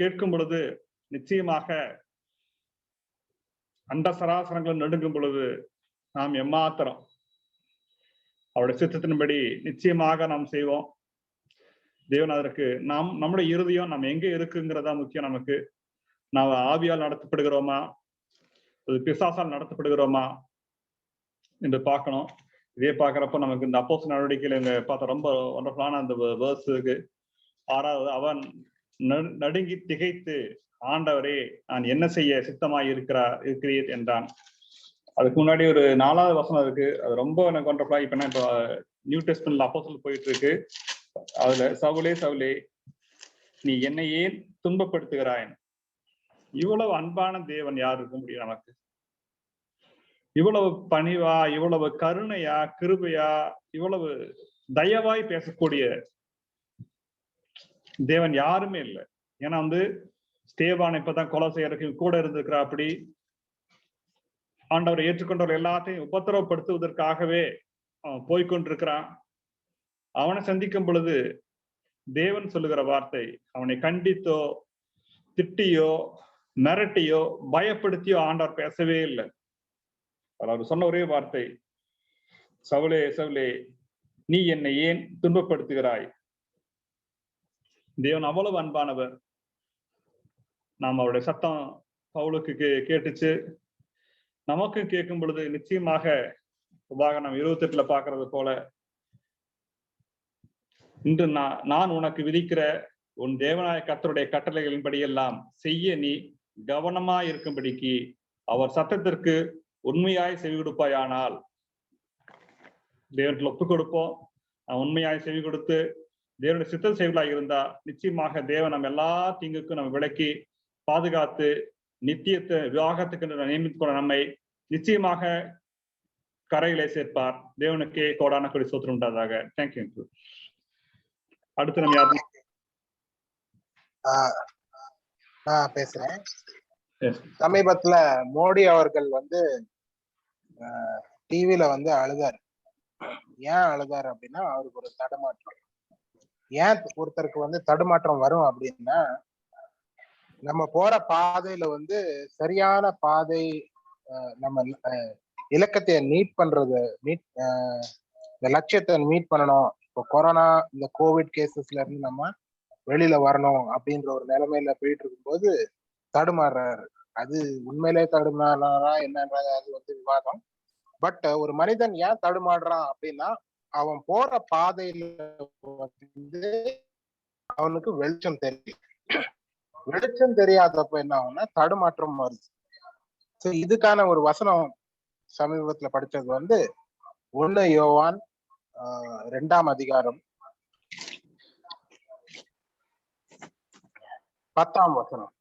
S2: கேட்கும் பொழுது நிச்சயமாக அண்ட சராசரங்கள் நடுங்கும் பொழுது நாம் எம்மாத்திரம் அவருடைய சித்தத்தின்படி நிச்சயமாக நாம் செய்வோம். தேவன் அதற்கு நம்முடைய இருதயம் நம்ம எங்க இருக்குங்கிறதா முக்கியம். நமக்கு நாம் ஆவியால் நடத்தப்படுகிறோமா பிசாசால் நடத்தப்படுகிறோமா என்று பார்க்கணும். இதே பார்க்கிறப்ப நமக்கு இந்த அப்போஸ்தலர் நடவடிக்கையில இங்க பார்த்த ரொம்ப ஒண்டர்ஃபுல்லான அந்த வேர்ஸுக்கு 6வது அவன் நடுங்கி திகைத்து ஆண்டவரே நான் என்ன செய்ய சித்தமாய் இருக்கிறீர் என்றான். அதுக்கு முன்னாடி ஒரு 4வது வசனம் இருக்கு. அது ரொம்ப எனக்கு ஒண்டர்ஃபுல்லா. இப்போ நியூ டெஸ்ட்மென்ட்ல அப்போஸ்தலர் போயிட்டு இருக்கு. அதுல சவுலே சவுலே நீ என்னை ஏன் துன்பப்படுத்துகிறாய்? இவ்வளவு அன்பான தேவன் யார் இருக்க முடியும் நமக்கு? இவ்வளவு பணிவா, இவ்வளவு கருணையா, கிருபையா, இவ்வளவு தயவாய் பேசக்கூடிய தேவன் யாருமே இல்லை. ஏன்னா ஸ்தேவான் இப்பதான் கொலை செய்யறதுக்கு கூட இருந்திருக்கிறா. அப்படி ஆண்டவரை ஏற்றுக்கொண்டவர் எல்லாத்தையும் உபத்திரவப்படுத்துவதற்காகவே அவன் போய்கொண்டிருக்கிறான். அவனை சந்திக்கும் பொழுது தேவன் சொல்லுகிற வார்த்தை, அவனை கண்டித்தோ திட்டியோ மிரட்டியோ பயப்படுத்தியோ ஆண்டவர் பேசவே இல்லை. அவர் சொன்ன ஒரே வார்த்தை, சவுலே சவுலே நீ என்னை ஏன் துன்பப்படுத்துகிறாய். தேவன் அவ்வளவு அன்பானவர். நாம் அவருடைய சத்தம் பவுலுக்கு கேட்டுச்சு, நமக்கு கேட்கும் பொழுது நிச்சயமாக உபாகமம் 28 பாக்குறது போல, இன்று நான் உனக்கு விதிக்கிற உன் தேவனாய கர்த்தருடைய கட்டளைகளின்படி எல்லாம் செய்ய நீ கவனமாய் இருக்கும்படிக்கு அவர் சத்தத்திற்கு உண்மையாய் செவி கொடுப்பாயானால், தேவனுக்கு ஒப்பு கொடுப்போம். உண்மையாய் செவி கொடுத்து தேவனுடைய சித்த செயலாக இருந்தா நிச்சயமாக தேவன் நம்ம எல்லா தீங்குக்கும் நம்ம விலக்கி பாதுகாத்து நித்தியத்தை விவாகத்துக்கு நியமித்து கொண்ட நம்மை நிச்சயமாக கரையிலே சேர்ப்பார். தேவனுக்கே கோடான கொடி சோத்திரம் உண்டாதாக. தேங்க்யூ. அடுத்து நம்ம யாரு?
S4: நான் பேசுறேன். சமீபத்துல மோடி அவர்கள் டிவில அழுதார். ஏன் அழுதார் அப்படின்னா, அவருக்கு ஒரு தடுமாற்றம். ஏன் ஒருத்தருக்கு தடுமாற்றம் வரும் அப்படின்னா, நம்ம போற பாதையில சரியான பாதை, நம்ம இலக்கத்தை மீட் பண்றது, இந்த லட்சியத்தை மீட் பண்ணணும். இப்போ கொரோனா இந்த கோவிட் கேசஸ்ல இருந்து நம்ம வெளியில வரணும் அப்படின்ற ஒரு நிலைமையில போயிட்டு இருக்கும்போது தடுமாறுறாரு. அது உண்மையிலே தடுமாறாரா என்னன்றது அது விவாதம். பட் ஒரு மனிதன் ஏன் தடுமாறுறான் அப்படின்னா, அவன் போற பாதையில அவனுக்கு வெளிச்சம் தெரியும். வெளிச்சம் தெரியாதப்ப என்ன ஆகும்னா தடுமாற்றம் வருது. சோ இதுக்கான ஒரு வசனம் சமீபத்துல படிச்சது 1 யோவான் 2ஆம் அதிகாரம் 10ஆம் வசனம்.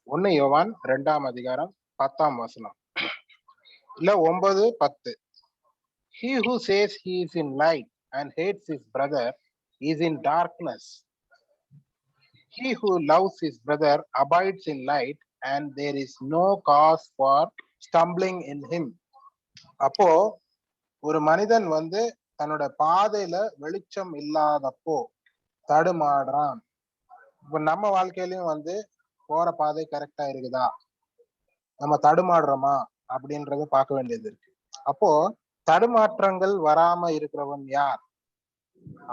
S4: 1 யோவான் 2ஆம் அதிகாரம் 10ஆம் வசனம் இல்ல 9-10. He who says he is in light and hates his brother is in darkness. He who loves his brother abides in light and there is no cause for stumbling in him. அப்போ ஒரு மனிதன் தன்னோட பாதையில வெளிச்சம் இல்லாதப்போ தடுமாடுறான். இப்ப நம்ம வாழ்க்கையிலயும் போற பாதை கரெக்டா இருக்குதா, நம்ம தடுமாடுறோமா அப்படின்றத பார்க்க வேண்டியது இருக்கு. அப்போ தடுமாற்றங்கள் வராம இருக்கிறவன் யார்?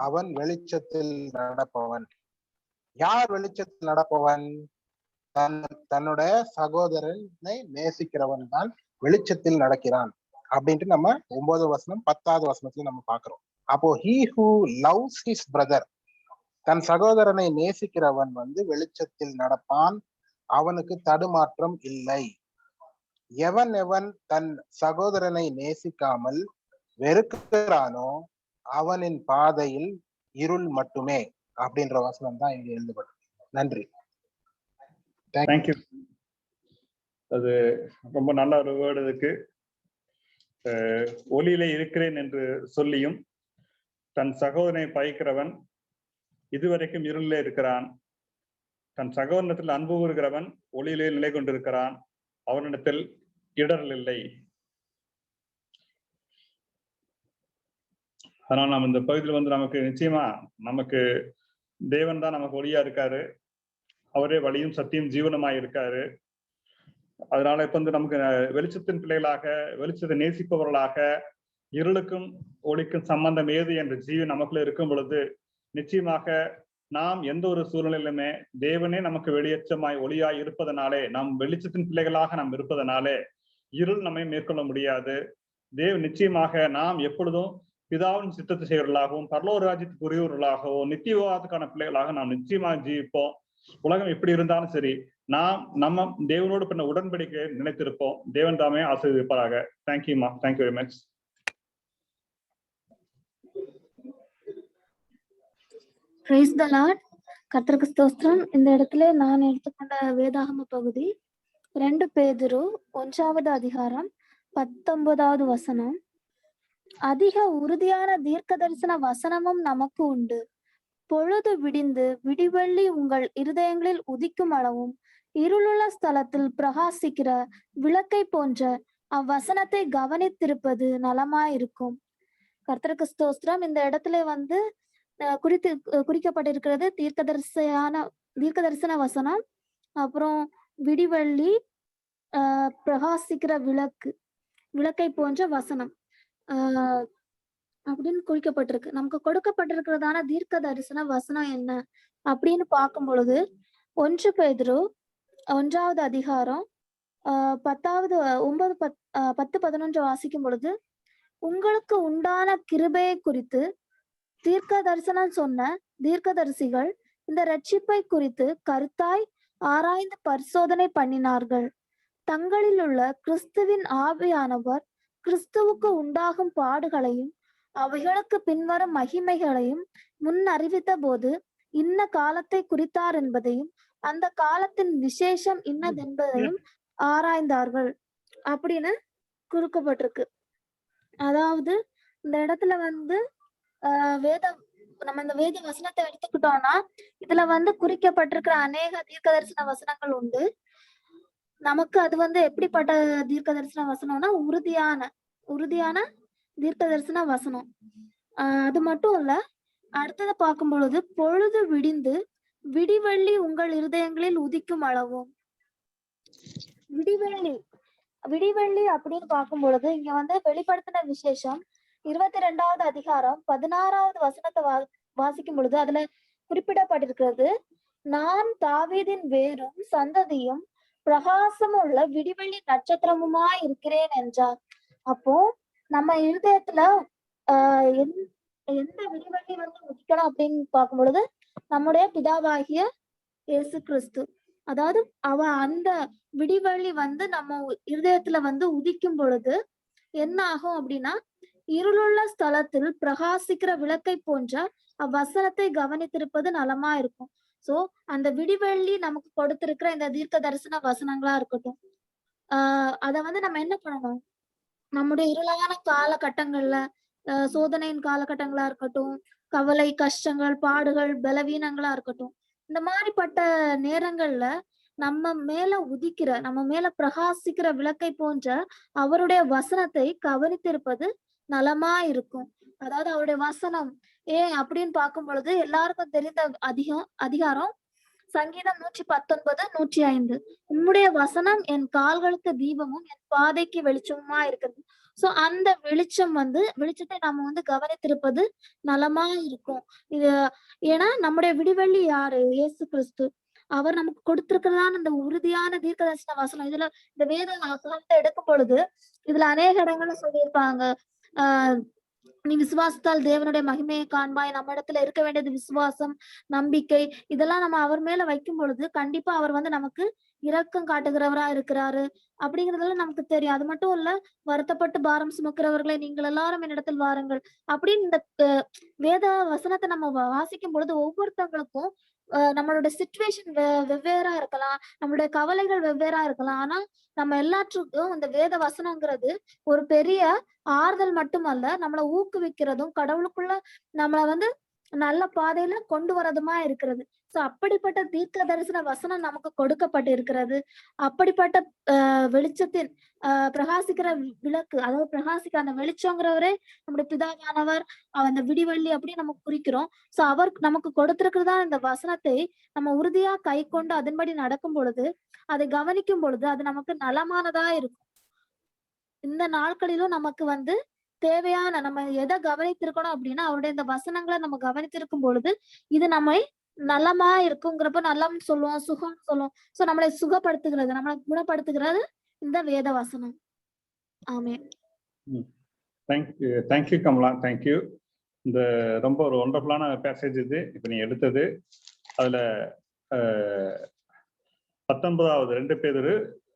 S4: அவன் வெளிச்சத்தில் நடப்பவன். யார் வெளிச்சத்தில் நடப்பவன்? தன்னுடைய சகோதரனை நேசிக்கிறவன் தான் வெளிச்சத்தில் நடக்கிறான் அப்படின்ட்டு நம்ம 9வது வசனம் 10வது வசனத்துல நம்ம பாக்குறோம். அப்போ he who loves his brother, தன் சகோதரனை நேசிக்கிறவன் வெளிச்சத்தில் நடப்பான், அவனுக்கு தடுமாற்றம் இல்லை. எவன் தன் சகோதரனை நேசிக்காமல் வெறுக்கிறானோ அவனின் பாதையில் இருள் மட்டுமே அப்படின்ற வசனம் தான் இங்க எழுதப்படும். நன்றி.
S2: தேங்க்யூ. அது ரொம்ப நல்ல ஒரு வேர்டு. இதுக்கு ஒளியில இருக்கிறேன் என்று சொல்லியும் தன் சகோதரனை பகைக்கிறவன் இதுவரைக்கும் இருளிலே இருக்கிறான். தன் சகோதரத்தில் அன்பு கூறுகிறவன் ஒளியிலே நிலை கொண்டிருக்கிறான், அவனிடத்தில் இடரல் இல்லை. அதனால நம்ம இந்த பகுதியில் நமக்கு நிச்சயமா நமக்கு தேவன் தான் நமக்கு ஒளியா இருக்காரு. அவரே வழியும் சத்தியம் ஜீவனமாய் இருக்காரு. அதனால இப்ப நமக்கு வெளிச்சத்தின் பிள்ளைகளாக, வெளிச்சத்தை நேசிப்பவர்களாக, இருளுக்கும் ஒளிக்கும் சம்பந்தம் ஏது என்ற ஜீவன் நமக்குள்ள இருக்கும் பொழுது நிச்சயமாக நாம் எந்த ஒரு சூழ்நிலையிலுமே தேவனே நமக்கு வெளியேற்றமாய் ஒளியாய் இருப்பதனாலே, நாம் வெளிச்சத்தின் பிள்ளைகளாக நாம் இருப்பதனாலே இருள் நம்மை மேற்கொள்ள முடியாது. நிச்சயமாக நாம் எப்பொழுதும் பிதாவின் சித்தத்தை செய்வர்களாகவும் பரலோக ராஜ்யத்துக்கு உரியவர்களாகவும் நித்தியவாதத்துக்கான பிள்ளைகளாக நாம் நிச்சயமாக ஜீவிப்போம். உலகம் எப்படி இருந்தாலும் சரி, நாம் நம்ம தேவனோடு பண்ண உடன்படிக்கை நினைத்திருப்போம். தேவன் தாமே ஆசீர்வதிப்பாராக. தேங்க்யூமா. Thank you very much.
S5: Praise the Lord. கர்த்தருக்கு ஸ்தோத்திரம். இந்த இடத்துல நான் எடுத்துக்கொண்ட வேதாகம பகுதி 2 பேதுரு 1வது அதிகாரம் 19வது வசனம். அதிக உறுதியான தீர்க்க தரிசன வசனமும் நமக்கு உண்டு. பொழுது விடிந்து விடிவெள்ளி உங்கள் இருதயங்களில் உதிக்கும் அளவும் இருளுள்ள ஸ்தலத்தில் பிரகாசிக்கிற விளக்கை போன்ற அவ்வசனத்தை கவனித்திருப்பது நலமாயிருக்கும். கர்த்தருக்கு ஸ்தோத்திரம். இந்த இடத்துல வந்து குறிக்கப்பட்டிருக்கிறது தீர்க்க தரிசன வசனம், அப்புறம் விடிவெள்ளி, பிரகாசிக்கிற விளக்கை போன்ற வசனம் அப்படின்னு குறிக்கப்பட்டிருக்கு. நமக்கு கொடுக்கப்பட்டிருக்கிறதான தீர்க்க தரிசன வசனம் என்ன அப்படின்னு பார்க்கும் பொழுது 1 பேதுரு 1வது அதிகாரம் 10-11 வாசிக்கும் பொழுது, உங்களுக்கு உண்டான கிருபையை குறித்து தீர்க்க தரிசனம் சொன்ன தீர்க்கதரிசிகள் இந்த ரட்சிப்பை குறித்து கருத்தாய் ஆராய்ந்து பரிசோதனை பண்ணினார்கள். தங்களில் உள்ள கிறிஸ்துவின் ஆவியானவர் கிறிஸ்துவுக்கு உண்டாகும் பாடுகளையும் அவைகளுக்கு பின்வரும் மகிமைகளையும் முன் அறிவித்த போது இன்ன காலத்தை குறித்தார் என்பதையும் அந்த காலத்தின் விசேஷம் இன்னதென்பதையும் ஆராய்ந்தார்கள் அப்படின்னு குறிக்கப்பட்டிருக்கு. அதாவது இந்த இடத்துல வந்து நம்ம இந்த வேத வசனத்தை எடுத்துக்கிட்டோம்னா இதுல வந்து குறிக்கப்பட்டிருக்கிற அநேக தீர்க்க தரிசன வசனங்கள் உண்டு. நமக்கு அது வந்து எப்படிப்பட்ட தீர்க்க தரிசன வசனம்னா உறுதியான தீர்க்க தரிசன வசனம். அது மட்டும் இல்ல, அடுத்ததை பார்க்கும் பொழுது பொழுது விடிந்து விடிவெள்ளி உங்கள் இருதயங்களில் உதிக்கும் அளவும். விடிவெள்ளி அப்படின்னு பார்க்கும் பொழுது இங்க வந்து வெளிப்படுத்தின விசேஷம் 22வது அதிகாரம் 16வது வசனத்தை வாசிக்கும் பொழுது அதுல குறிப்பிடப்பட்டிருக்கிறது, நான் தாவீதின் வேரும் சந்ததியும் பிரகாசமுள்ள விடிவெள்ளி நட்சத்திரமுமாய் இருக்கிறேன் என்றார். அப்போ நம்ம இருதயத்துல எந்த விடிவெள்ளி வந்து உதிக்கணும் அப்படின்னு பார்க்கும் பொழுது நம்முடைய பிதாவாகிய இயேசு கிறிஸ்து. அதாவது அந்த விடிவெள்ளி வந்து நம்ம இருதயத்துல வந்து உதிக்கும் பொழுது என்ன ஆகும் அப்படின்னா, இருளுள்ள ஸ்தலத்தில் பிரகாசிக்கிற விளக்கை போன்ற அவ்வசனத்தை கவனித்திருப்பது நலமா இருக்கும். சோ அந்த விடிவெள்ளி நமக்கு கொடுத்திருக்கிற இந்த தீர்க்க தரிசன வசனங்களா இருக்கட்டும், அத வந்து நம்ம என்ன பண்ணணும், நம்முடைய இருளான காலகட்டங்கள்ல, சோதனையின் காலகட்டங்களா இருக்கட்டும், கவலை, கஷ்டங்கள், பாடுகள், பலவீனங்களா இருக்கட்டும், இந்த மாதிரிப்பட்ட நேரங்கள்ல நம்ம மேல பிரகாசிக்கிற விளக்கை போன்ற அவருடைய வசனத்தை கவனித்திருப்பது நலமா இருக்கும். அதாவது அவருடைய வசனம் அப்படின்னு பார்க்கும் பொழுது எல்லாருக்கும் தெரிந்த அதிகாரம் சங்கீதம் 119:105. உம்முடைய வசனம் என் கால்களுக்கு தீபமும் என் பாதைக்கு வெளிச்சமுமா இருக்கிறது. சோ அந்த வெளிச்சத்தை நாம வந்து கவனித்திருப்பது நலமா இருக்கும். இது ஏன்னா நம்முடைய விடிவெள்ளி யாரு? இயேசு கிறிஸ்து. அவர் நமக்கு கொடுத்திருக்கிறதான இந்த உறுதியான தீர்க்க தரிசன வசனம். இதுல இந்த வேத வசனத்தை எடுக்கும் பொழுது இதுல அநேக இடங்கள்ல சொல்லியிருப்பாங்க, நீ விசுவாசத்தால் தேவனுடைய மகிமையை காண்பாய். நம்ம இடத்துல இருக்க வேண்டியது விசுவாசம், நம்பிக்கை. இதெல்லாம் நம்ம அவர் மேல வைக்கும் பொழுது கண்டிப்பா அவர் வந்து நமக்கு இரக்கம் காட்டுகிறவரா இருக்கிறாரு அப்படிங்கறதெல்லாம் நமக்கு தெரியும். அது மட்டும் இல்ல, வருத்தப்பட்டு பாரம் சுமக்கிறவர்களை நீங்கள் எல்லாரும் என்னிடத்தில் வாருங்கள் அப்படின்னு இந்த வேத வசனத்தை நம்ம வாசிக்கும் பொழுது ஒவ்வொருத்தவங்களுக்கும் நம்மளோட சிச்சுவேஷன் வெவ்வேறா இருக்கலாம், நம்மளுடைய கவலைகள் வெவ்வேறா இருக்கலாம். ஆனா நம்ம எல்லாற்றுக்கும் இந்த வேத வசனங்கிறது ஒரு பெரிய ஆறுதல் மட்டுமல்ல, நம்மளை ஊக்குவிக்கிறதும் கடவுளுக்குள்ள நம்மள வந்து நல்ல பாதையில கொண்டு வரதுமா இருக்கிறது. சோ அப்படிப்பட்ட தீர்க்க தரிசன வசனம் நமக்கு கொடுக்கப்பட்டு இருக்கிறது. அப்படிப்பட்ட வெளிச்சத்தின் பிரகாசிக்கிற விளக்கு, அதாவது பிரகாசிக்கிற அந்த வெளிச்சங்கிறவரே நம்முடைய பிதாவானவர், அந்த விடிவெள்ளி அப்படின்னு நம்ம குறிக்கிறோம். சோ அவர் நமக்கு கொடுத்திருக்கிறதா இந்த வசனத்தை நம்ம உறுதியா கை கொண்டு அதன்படி நடக்கும் பொழுது, அதை கவனிக்கும் பொழுது அது நமக்கு நலமானதா இருக்கும். இந்த நாட்களிலும் நமக்கு வந்து தேவையான நம்ம எதை கவனித்திருக்கணும் அப்படின்னா அவருடைய இந்த வசனங்களை நம்ம கவனித்திருக்கும் பொழுது இது நம்மை நலமா இருக்குங்கிறப்ப நலம் சொல்லுவோம், சுகம் சொல்லுவோம். சோ நம்மளை சுகப்படுத்துகிறது, நம்மளை குணப்படுத்துகிறது இந்த வேத வசனம். ஆமென்.
S2: Thank you Kamala, thank you. இந்த ரொம்ப ஒரு ஒண்டர்ஃபுல்லான பேசேஜ் இது இப்ப நீ எடுத்தது. அதுல 19வது 2 பேதுரு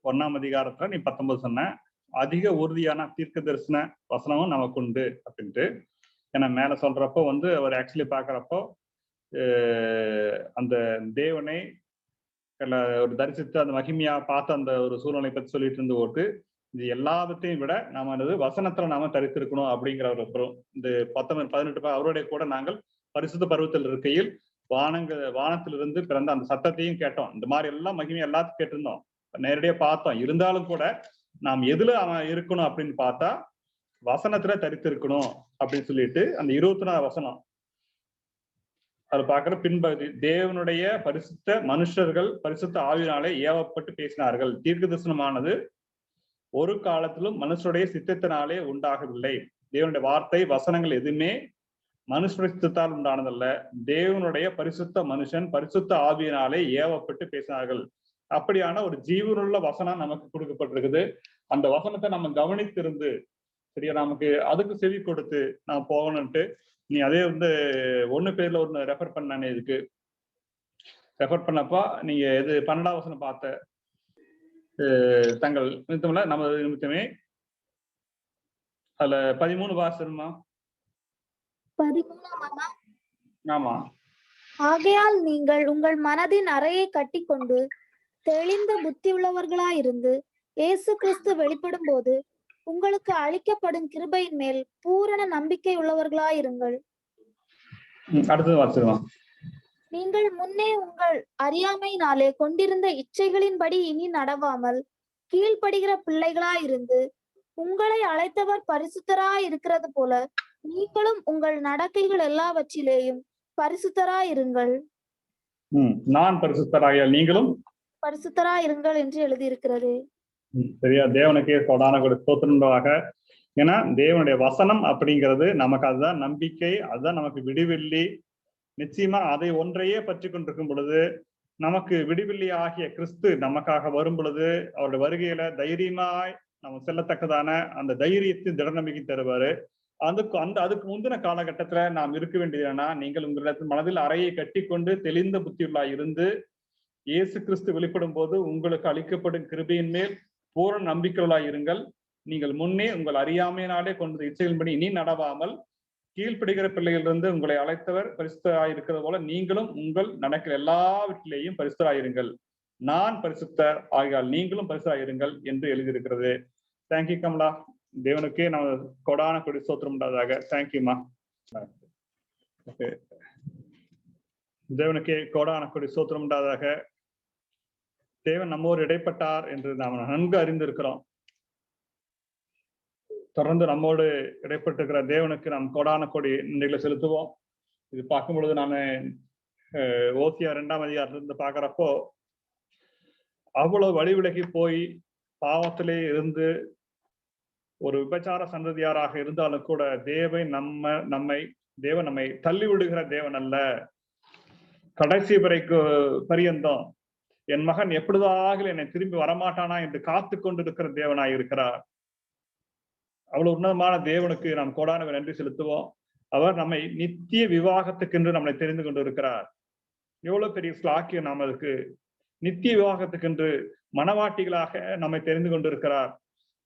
S2: 1ஆம் அதிகாரத்துல நீ 19 சொன்ன அதிக உறுதியான தீர்க்க தரிசன வசனமும் நமக்கு உண்டு அப்படின்ட்டு. ஏன்னா மேல சொல்றப்போ வந்து அவர் ஆக்சுவலி பாக்குறப்போ அந்த தேவனை ஒரு தரிசித்து அந்த மகிமையா பார்த்து அந்த ஒரு சூழ்நிலை பத்தி சொல்லிட்டு இருந்து போட்டு இது எல்லாத்தையும் விட நாம வசனத்துல நாம தரித்திருக்கணும் அப்படிங்கிற ஒரு இந்த 19-18 அவருடைய கூட நாங்கள் பரிசுத்த பருவத்தில் இருக்கையில் வானத்திலிருந்து பிறந்த அந்த சத்தத்தையும் கேட்டோம். இந்த மாதிரி எல்லாம் மகிமை எல்லாத்தையும் கேட்டிருந்தோம், நேரடியா பார்த்தோம். இருந்தாலும் கூட நாம் எதுல அவன் இருக்கணும் அப்படின்னு பார்த்தா வசனத்துல தரித்து இருக்கணும் அப்படின்னு சொல்லிட்டு அந்த 24 வசனம் அது பாக்குற பின்பகுதி, தேவனுடைய பரிசுத்த மனுஷர்கள் பரிசுத்த ஆவியினாலே ஏவப்பட்டு பேசினார்கள். தீர்க்க தரிசனமானது ஒரு காலத்திலும் மனுஷருடைய சித்தத்தினாலே உண்டாகவில்லை. தேவனுடைய வார்த்தை வசனங்கள் எதுவுமே மனுஷனுடைய சித்தத்தால் உண்டானதல்ல. தேவனுடைய பரிசுத்த மனுஷன் பரிசுத்த ஆவியினாலே ஏவப்பட்டு பேசினார்கள். அப்படியான ஒரு ஜீவனுள்ள வசனம் நமக்கு கொடுக்கப்பட்டிருக்குது. அந்த வசனத்தை நம்ம கவனித்திருந்து சரியா நமக்கு அதுக்கு செவி கொடுத்து நான் போகணும்ட்டு நீ அதே வந்து 1 பேர்ல ஒண்ணு ரெஃபர் பண்ண இதுக்கு ரெஃபர் பண்ணப்பா நீங்க எது 12ஆம் வசனம் பார்த்த தங்கள் நிமித்தமில்ல நமது நிமித்தமே அதுல 13 வாசனமா
S5: 13
S2: ஆமா.
S5: ஆகையால் நீங்கள் உங்கள் மனதின் அறையை கட்டிக்கொண்டு தெளிந்த புத்தி உள்ளவர்களாயிருந்து இயேசு கிறிஸ்து வெளிப்படும் போது உங்களுக்கு அளிக்கப்படும் கிருபையின் மேல் பூரண நம்பிக்கை உள்ளவர்களாயிருங்கள்.
S2: அடுத்தது வாசிக்கலாம்.
S5: நீங்கள் முன்னே உங்கள் அறியாமையினாலே கொண்டிருந்த இச்சைகளின்படி இனி நடவாமல் கீழ்ப்படுகிற பிள்ளைகளாயிருந்து உங்களை அழைத்தவர் பரிசுத்தராய் இருக்கிறது போல நீங்களும் உங்கள் நடக்கைகள் எல்லாவற்றிலேயும் பரிசுத்தராயிருங்கள்.
S2: நான் பரிசுத்தராய நீங்களும்
S5: பரிசுத்தராயிருங்கள் என்று எழுதியிருக்கிறது.
S2: சரியா? தேவனுக்கே கொடான ஸ்தோத்திரமாக. ஏன்னா தேவனுடைய வசனம் அப்படிங்கிறது நமக்கு அதுதான் நம்பிக்கை, அதுதான் நமக்கு விடிவெள்ளி. நிச்சயமா அதை ஒன்றையே பற்றி கொண்டிருக்கும் பொழுது நமக்கு விடிவெள்ளி ஆகிய கிறிஸ்து நமக்காக வரும் பொழுது அவருடைய வருகையில தைரியமாய் நம்ம செல்லத்தக்கதான அந்த தைரியத்தின் திட நம்பிக்கை தருவாரு. அதுக்கு முந்தின காலகட்டத்துல நாம் இருக்க வேண்டியது என்னன்னா, நீங்கள் உங்களிடத்தில் மனதில் அறையை கட்டி கொண்டு தெளிந்த புத்தியுள்ளா இருந்து இயேசு கிறிஸ்து வெளிப்படும் போது உங்களுக்கு அளிக்கப்படும் கிருபையின் மேல் பூரண நம்பிக்கையுள்ளாய் இருங்கள். நீங்கள் முன்னே உங்கள் அறியாமையினாலே கொண்ட இச்சைகளின்படி இனி நடவாமல் கீழ்ப்படுகிற பிள்ளைகளிலிருந்து உங்களை அழைத்தவர் பரிசுத்தராயிருக்கிறது போல நீங்களும் உங்கள் நடக்கிற எல்லாவற்றிலேயும் பரிசுத்தராயிருங்கள். நான் பரிசுத்தர் ஆகியால் நீங்களும் பரிசுத்தராயிருங்கள் என்று எழுதியிருக்கிறது. தேங்க்யூ கமலா. தேவனுக்கே நம்ம கொடான கொடி ஸ்தோத்திரம் உண்டாதாக. தேங்க்யூமா. தேவனுக்கே கோடான கொடி ஸ்தோத்திரம் உண்டாதாக. தேவன் நம்மோடு இடைப்பட்டார் என்று நாம் நன்கு அறிந்திருக்கிறோம். தொடர்ந்து நம்மோடு இடைப்பட்டிருக்கிற தேவனுக்கு நாம் கோடான கொடி நன்றிகளை செலுத்துவோம். இது பார்க்கும் பொழுது நான் ஓசியா 2ஆம் அதிகாரத்திலிருந்து பார்க்கிறப்போ அவ்வளவு வழி விலகி போய் பாவத்திலே இருந்து ஒரு விபச்சார சந்ததியாராக இருந்தாலும் கூட தேவன் நம்மை தள்ளி விடுகிற தேவன் அல்ல. கடைசி பரியந்தம் என் மகன் எப்பொழுதாக என்னை திரும்பி வரமாட்டானா என்று காத்து கொண்டிருக்கிற தேவனாய் இருக்கிறார். அவ்வளவு உன்னதமான தேவனுக்கு நாம் கோடான நன்றி செலுத்துவோம். அவர் நம்மை நித்திய விவாகத்துக்கென்று நம்மை தெரிந்து கொண்டிருக்கிறார். எவ்வளவு பெரிய ஸ்லாக்கியம் நாம் அதுக்கு. நித்திய விவாகத்துக்கென்று மனவாட்டிகளாக நம்மை தெரிந்து கொண்டிருக்கிறார்.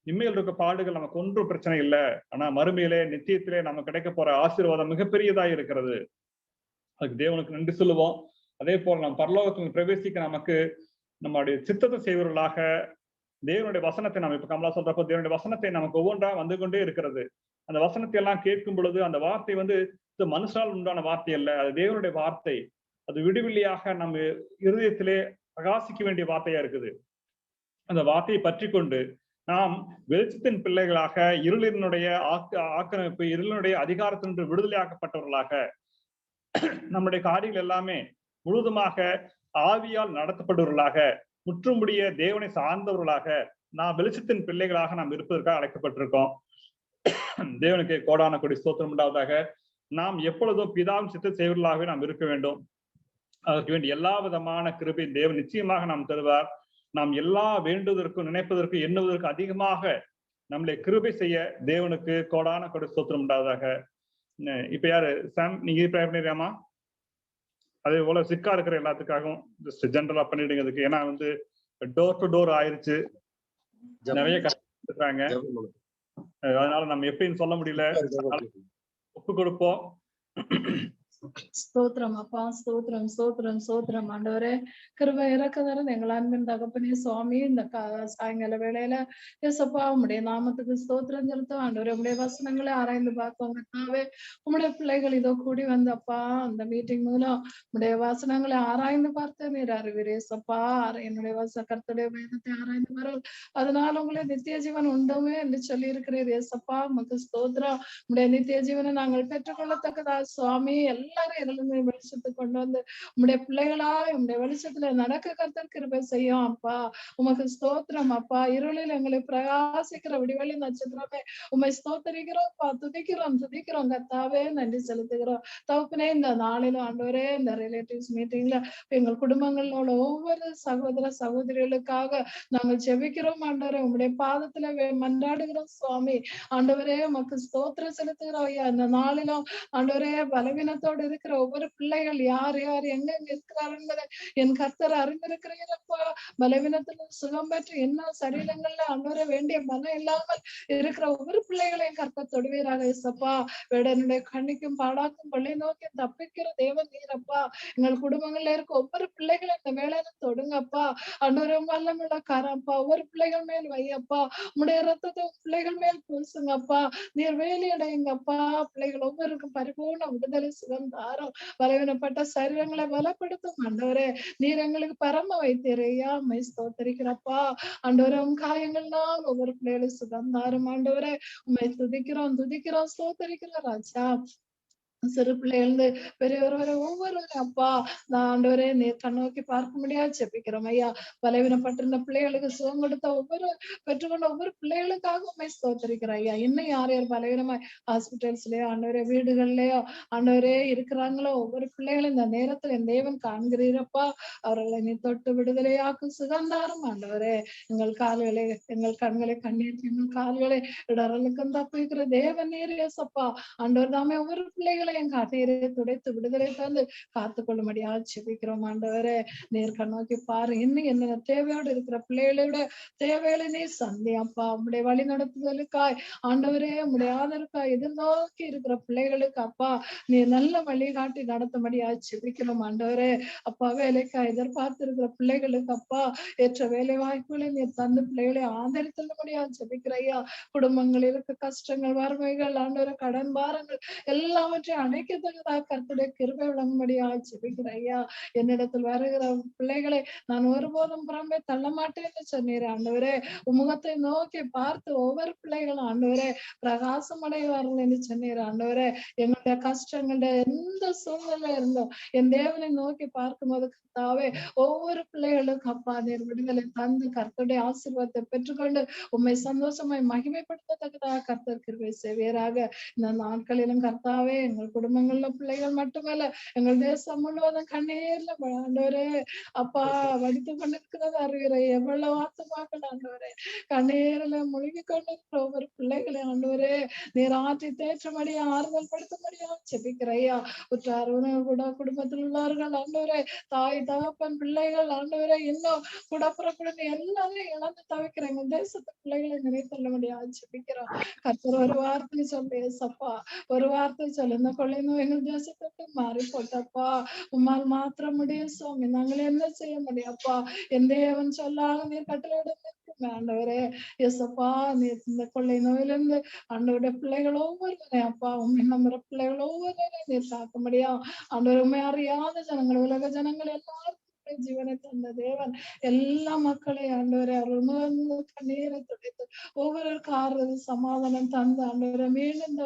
S2: இம்மையில் இருக்க பாடுகள் நமக்கு ஒன்றும் பிரச்சனை இல்லை. ஆனா மறுமையிலே நித்தியத்திலே நமக்கு கிடைக்க போற ஆசீர்வாதம் மிகப்பெரியதாய் இருக்கிறது. அதுக்கு தேவனுக்கு நன்றி சொல்லுவோம். அதே போல நாம் பரலோகத்தில் பிரவேசிக்க நமக்கு நம்முடைய சித்தத்தை செய்வர்களாக தேவனுடைய வசனத்தை நம்ம இப்ப கமலா சொல்றப்போ தேவனுடைய வசனத்தை நமக்கு ஒவ்வொன்றா வந்து கொண்டே இருக்கிறது. அந்த வசனத்தை எல்லாம் கேட்கும் பொழுது அந்த வார்த்தை வந்து மனுஷால் உண்டான வார்த்தை அல்ல, அது தேவனுடைய வார்த்தை. அது விடுவில்லையாக நம்ம இருதயத்திலே பிரகாசிக்க வேண்டிய வார்த்தையா இருக்குது. அந்த வார்த்தையை பற்றி கொண்டு நாம் வெளிச்சத்தின் பிள்ளைகளாக இருளினுடைய ஆக்கிரமிப்பு இருளினுடைய அதிகாரத்தினின்று விடுதலையாக்கப்பட்டவர்களாக நம்முடைய காரியங்கள் எல்லாமே முழுவதுமாக ஆவியால் நடத்தப்படுவர்களாக முற்றுமுடிய தேவனை சார்ந்தவர்களாக நாம் வெளிச்சத்தின் பிள்ளைகளாக நாம் இருப்பதற்காக அழைக்கப்பட்டிருக்கோம். தேவனுக்கு கோடான கொடி ஸ்தோத்திரம் உண்டாவதாக. நாம் எப்பொழுதும் பிதாவின் சித்த செய்வர்களாகவே நாம் இருக்க வேண்டும். அதற்கு வேண்டிய எல்லா விதமான கிருபை தேவன் நிச்சயமாக நாம் தருவார். நாம் எல்லா வேண்டுவதற்கும் நினைப்பதற்கும் எண்ணுவதற்கு அதிகமாக நம்மளை கிருபை செய்ய தேவனுக்கு கோடான கொடி ஸ்தோத்திரம் உண்டாவதாக. இப்ப யாரு சாம், நீங்க ப்ரே பண்ணிடுறாமா? அதே போல சிக்கா இருக்கிற எல்லாத்துக்காகவும் ஜஸ்ட் ஜென்ரலா பண்ணிடுங்க அதுக்கு. ஏன்னா வந்து டோர் டு டோர் ஆயிருச்சு, நிறைய கஷ்டப்படுறாங்க. அதனால நம்ம எப்படின்னு சொல்ல முடியல. ஒப்பு கொடுப்போம்.
S6: ஸ்தோத்திரம் அப்பா, ஸ்தோத்திரம் ஸ்தோத்திரம் ஸ்தோத்திரம் ஆண்டவரே. கிருபை இறக்குதல் எங்கள் அன்பின் தகப்பனே சுவாமி, இந்த சாயங்கால வேளையில ஏசப்பா உம்முடைய நாமத்துக்கு ஸ்தோத்திரம் செலுத்தும் ஆண்டவரே. உம்முடைய வசனங்களை ஆராய்ந்து பார்ப்போம் கர்த்தாவே. உம்முடைய பிள்ளைகள் இதோ கூடி வந்தப்பா அந்த மீட்டிங் மூலம் உம்முடைய வசனங்களை ஆராய்ந்து பார்த்து நீர் அறிவீர் ஏசப்பா. என்னுடைய கர்த்தருடைய வேதத்தை ஆராய்ந்து பாரு, அதனால உங்களை நித்திய ஜீவன் உண்டுமே என்று சொல்லி இருக்கிறீர் ஏசப்பா. உமக்கு ஸ்தோத்திரம். உம்முடைய நித்திய ஜீவனை நாங்கள் பெற்றுக்கொள்ளத்தக்கதா சுவாமி, எல்லாரும் இருந்து வெளிச்சத்துக்கு கொண்டு வந்து உம்முடைய பிள்ளைகளா உம்முடைய வெளிச்சத்துல நடக்க கர்த்தர் கிருபை செய்யும் அப்பா. உமக்கு ஸ்தோத்திரம் அப்பா. இருளில் எங்களை பிரகாசிக்கிற விடிவெளி நட்சத்திரமே உம்மை ஸ்தோத்தரிக்கிறோம், துதிக்கிறோம் துதிக்கிறோம் கர்த்தாவே, நன்றி செலுத்துகிறோம் தகப்பனே. இந்த நாளிலும் ஆண்டவரே, இந்த ரிலேட்டிவ்ஸ் மீட்டிங்ல எங்கள் குடும்பங்களோட ஒவ்வொரு சகோதர சகோதரிகளுக்காக நாங்கள் ஜெபிக்கிறோம் ஆண்டவரே. உம்முடைய பாதத்துல மன்றாடுகிறோம் சுவாமி. ஆண்டவரே உமக்கு ஸ்தோத்திரம் செலுத்துகிறோம் ஐயா. இந்த நாளிலும் ஆண்டவரே, பலவீனத்தோடு இருக்கிற ஒவ்வொரு பிள்ளைகள் யார் யார் எங்கெங்க இருக்கிறாருங்கிற என் கர்த்தர் அறிந்திருக்கிறீரப்பா. பலவீனத்துல சுகம் பெற்று என்ன சரீரங்கள்ல ஆண்டவரே வேண்டிய பலம் இல்லாமல் இருக்கிற ஒவ்வொரு பிள்ளைகளையும் கர்த்தர் தொடுவீராக இயேசப்பா. வேடனுடைய கண்ணிக்கும் பாடாக்கும் கொள்ளை நோக்கி தப்பிக்கிற தேவன் நீரப்பா. எங்கள் குடும்பங்கள்ல இருக்க ஒவ்வொரு பிள்ளைகளும் இந்த வேலையில தொடுங்கப்பா. ஆண்டவரே வல்லமுள்ள காரப்பா, ஒவ்வொரு பிள்ளைகள் மேல் வையப்பா. உடைய ரத்தத்தை பிள்ளைகள் மேல் பூசுங்கப்பா. நீர் வேலி அடையுங்கப்பா. பிள்ளைகள் ஒவ்வொருக்கும் பரிபூர்ண விடுதலை சுகம் தாரும். பலவீனப்பட்ட சரீரங்களை பலப்படுத்தும் ஆண்டவரே. நீர் எங்களுக்கு பரம வைத்தியரையா மை ஸ்தோத்தரிக்கிறப்பா. ஆண்டவரே உம் காயங்கள்னால் ஒவ்வொரு பிள்ளைகளும் சுகம் தாரும் ஆண்டவரே. உண்மை துதிக்கிறோம் துதிக்கிறோம் ஸ்தோத்தரிக்கிறோம் ராஜா. சிறு பிள்ளைகள் பெரியவர் வரை ஒவ்வொருவரும் அப்பா நான் ஆண்டவரே நீர் கண்ணோக்கி பார்க்க முடியாது ஜெபிக்கிறோம் ஐயா. பலவீனப்பட்டிருந்த பிள்ளைகளுக்கு சுகம் கொடுத்த பெற்றுக்கொண்ட ஒவ்வொரு பிள்ளைகளுக்காக உண்மை ஸ்தோத்தரிக்கிறோம் ஐயா. இன்னும் யார் யார் பலவீனமாய் ஹாஸ்பிட்டல்ஸ்லயோ ஆண்டவரே வீடுகள்லயோ ஆண்டவரே இருக்கிறாங்களோ ஒவ்வொரு பிள்ளைகளும் இந்த நேரத்துல என் தேவன் காண்கிறீரப்பா. அவர்களை நீ தொட்டு விடுதலையாக்கும் சுகந்தாரும் ஆண்டவரே. எங்கள் கால்களை எங்கள் கண்களை கண்ணீர் எங்கள் கால்களை இடரலுக்கும் தப்பிக்கிற தேவன் நீர் ஏசப்பா. ஆண்டவர் தாமே ஒவ்வொரு பிள்ளைகளை என் கண்ணீரை துடைத்து விடுதலை தந்து காத்துக்கொள்ளும்படியா ஜெபிக்கிறோம் ஆண்டவரே. நீர் கண்ணோக்கி பாரு. இன்னும் என்ன தேவையோடு இருக்கிற பிள்ளைகளோட தேவைகளை நீ சந்தியப்பா. உம்முடைய வழி நடத்துதலுக்காய் ஆண்டவரே, உம்முடைய ஆதரவுக்காய் எதிர்நோக்கி இருக்கிற பிள்ளைகளுக்கு அப்பா நீ நல்ல வழிகாட்டி நடத்தும்படியா ஜெபிக்கிறோம் ஆண்டவரே. அப்பா வேலைக்காய் எதிர்பார்த்து இருக்கிற பிள்ளைகளுக்கு அப்பா ஏற்ற வேலை வாய்ப்புகளை நீ தந்து பிள்ளைகளை ஆதரித்துள்ளபடியா ஜெபிக்கிறையா. குடும்பங்களில் இருக்க கஷ்டங்கள் வறுமைகள் ஆண்டவரே கடன் பாரங்கள் எல்லாவற்றையும் அணைக்கத்தக்கதாக கர்த்தருடைய கிருபை விளங்கும்படியா ஜெபிக்கிற ஐயா. என்னிடத்தில் வருகிற பிள்ளைகளை நான் ஒருபோதும் புறம்பே தள்ள மாட்டேன்னு சொன்னீர் ஆண்டவரே. முகத்தை நோக்கி பார்த்து ஒவ்வொரு பிள்ளைகளும் ஆண்டவரே பிரகாசம் அடைவார்கள் என்று சொன்னீர் ஆண்டவரே. எங்களுடைய கஷ்டங்களுடைய எந்த சூழ்நிலை இருந்தோம் என் தேவனை நோக்கி பார்க்கும் போது கர்த்தாவே ஒவ்வொரு பிள்ளைகளுக்கும் அப்பா நீர் விடுதலை தந்து கர்த்தருடைய ஆசீர்வாதத்தை பெற்றுக்கொண்டு உம்மை சந்தோஷமாய் மகிமைப்படுத்தத்தக்கதாக கர்த்தர் கிருபை செய்வீராக. இந்த நாட்களிலும் கர்த்தாவே எங்கள் குடும்பங்கள்ல பிள்ளைகள் மட்டுமல்ல எங்கள் தேசம் முழுவதும் கண்ணீர்ல ஆண்டவரே அப்பா வடித்து கொண்டிருக்கிறது அறிகிற எவ்வளவு ஆத்துமாக்கள் ஆண்டவரே கண்ணீர்ல முழுகி கொண்டிருக்கிற ஒவ்வொரு பிள்ளைகளை ஆண்டவரே நீர் ஆற்றி தேற்றபடியா ஆறுதல் படுத்தும்படியா செபிக்கிறையா. உற்றார் கூட குடும்பத்தில் உள்ளவர்கள் ஆண்டவரே தாய் தகப்பன் பிள்ளைகள் ஆண்டவரே இன்னும் குடப்புறப்புடன் எல்லாரும் இழந்து தவிக்கிற எங்கள் தேசத்து பிள்ளைகளை நினைத்தள்ள முடியாது செபிக்கிறோம். கர்த்தர் ஒரு வார்த்தை சொல்லி சப்பா ஒரு வார்த்தை சொல்லு. இந்த கொள்ளை நோய் எங்கள் தேசத்துக்கு மாறி போட்டப்பா. உம்மால் மாத்திர முடியும் சுவாமி. நாங்கள் என்ன செய்ய முடியாப்பா. என் தேவன் சொல்லாக நீர் கட்டளையிட ஆண்டவரே எசப்பா. நீர் இந்த கொள்ளை நோயிலிருந்து ஆண்டவருடைய பிள்ளைகள் ஒவ்வொருவரையும் அப்பா உண்மை நம்புற பிள்ளைகள் ஒவ்வொருவரையும் நீர் காக்க முடியும் ஆண்டவர். உண்மை அறியாத ஜனங்கள் உலக ஜனங்கள் எல்லாரும் ஜீவனை தந்த தேவன் எல்லா மக்களையும் ஆண்டவரை உணர்ந்து கண்ணீரை துடைத்து ஒவ்வொருவருக்கும் ஆறுதல் சமாதானம் தந்து ஆண்டவரை மீண்டும் இந்த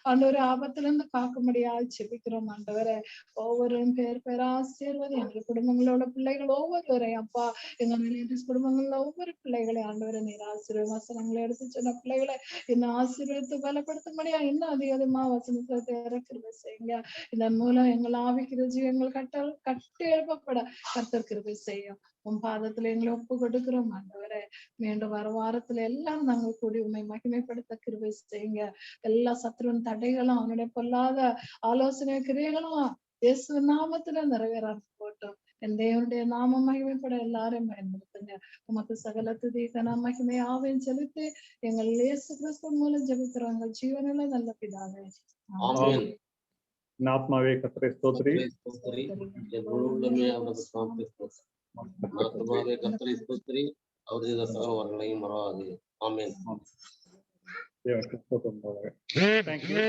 S6: ஆண்டவரை ஆபத்துல இருந்து காக்க முடியாது செபிக்கிறோம் ஆண்டவரை. ஒவ்வொரு பேர் பேர் ஆசீர்வாதி எங்கள் குடும்பங்களோட பிள்ளைகள் ஒவ்வொருவரையும் அப்பா எங்க ரிலேட்டிவ்ஸ் குடும்பங்கள்ல ஒவ்வொரு பிள்ளைகளை ஆண்டவரை நீர் ஆசீர்வாத வசனங்களை எடுத்து சொன்ன பிள்ளைகளை இன்னும் ஆசீர்வதித்து பலப்படுத்த முடியா இன்னும் அதிகமா வசனத்தை இறக்குறத செய்யுங்க. இதன் மூலம் எங்கள் ஆவிக்கிற ஜீவங்கள் கட்டி எழுப்பப்பட கர்த்தர் கிருபை செய்யும். உன் பாதத்துல எங்களை ஒப்பு கொடுக்கிறோம் ஆண்டவரே. மீண்டும் வர வாரத்துல எல்லாம் நாங்கள் கூடி உண்மை மகிமைப்படுத்த கிருபை செய்யுங்க. எல்லா சத்ருவின் தடைகளும் அவனுடைய பொல்லாத ஆலோசனை கிரியைகளும் இயேசு நாமத்துல நிறைவேறாம போட்டோம். என் தேவனுடைய நாம மகிமைப்பட எல்லாரையும் பயன்படுத்துங்க. உமக்கு சகல துதி கன மகிமை ஆவையும் செலுத்தி எங்கள் இயேசு கிறிஸ்து மூலம் ஜெபிக்கிறோம் எங்கள் ஜீவனில நல்ல பிதாவே.
S1: ஆமென்.
S2: என் ஆத்மாவே கர்த்தரை ஸ்தோத்திரி,
S1: ஸ்தோத்திரி, என் முழு உள்ளமே அவரது நாமத்தை ஸ்தோத்திரி. ஆத்மாவே கர்த்தரை ஸ்தோத்திரி, அவர் செய்த சகல வரங்களையும் மறவாது. ஆமென்.
S2: தேவனுக்கு ஸ்தோத்திரம். Thank you.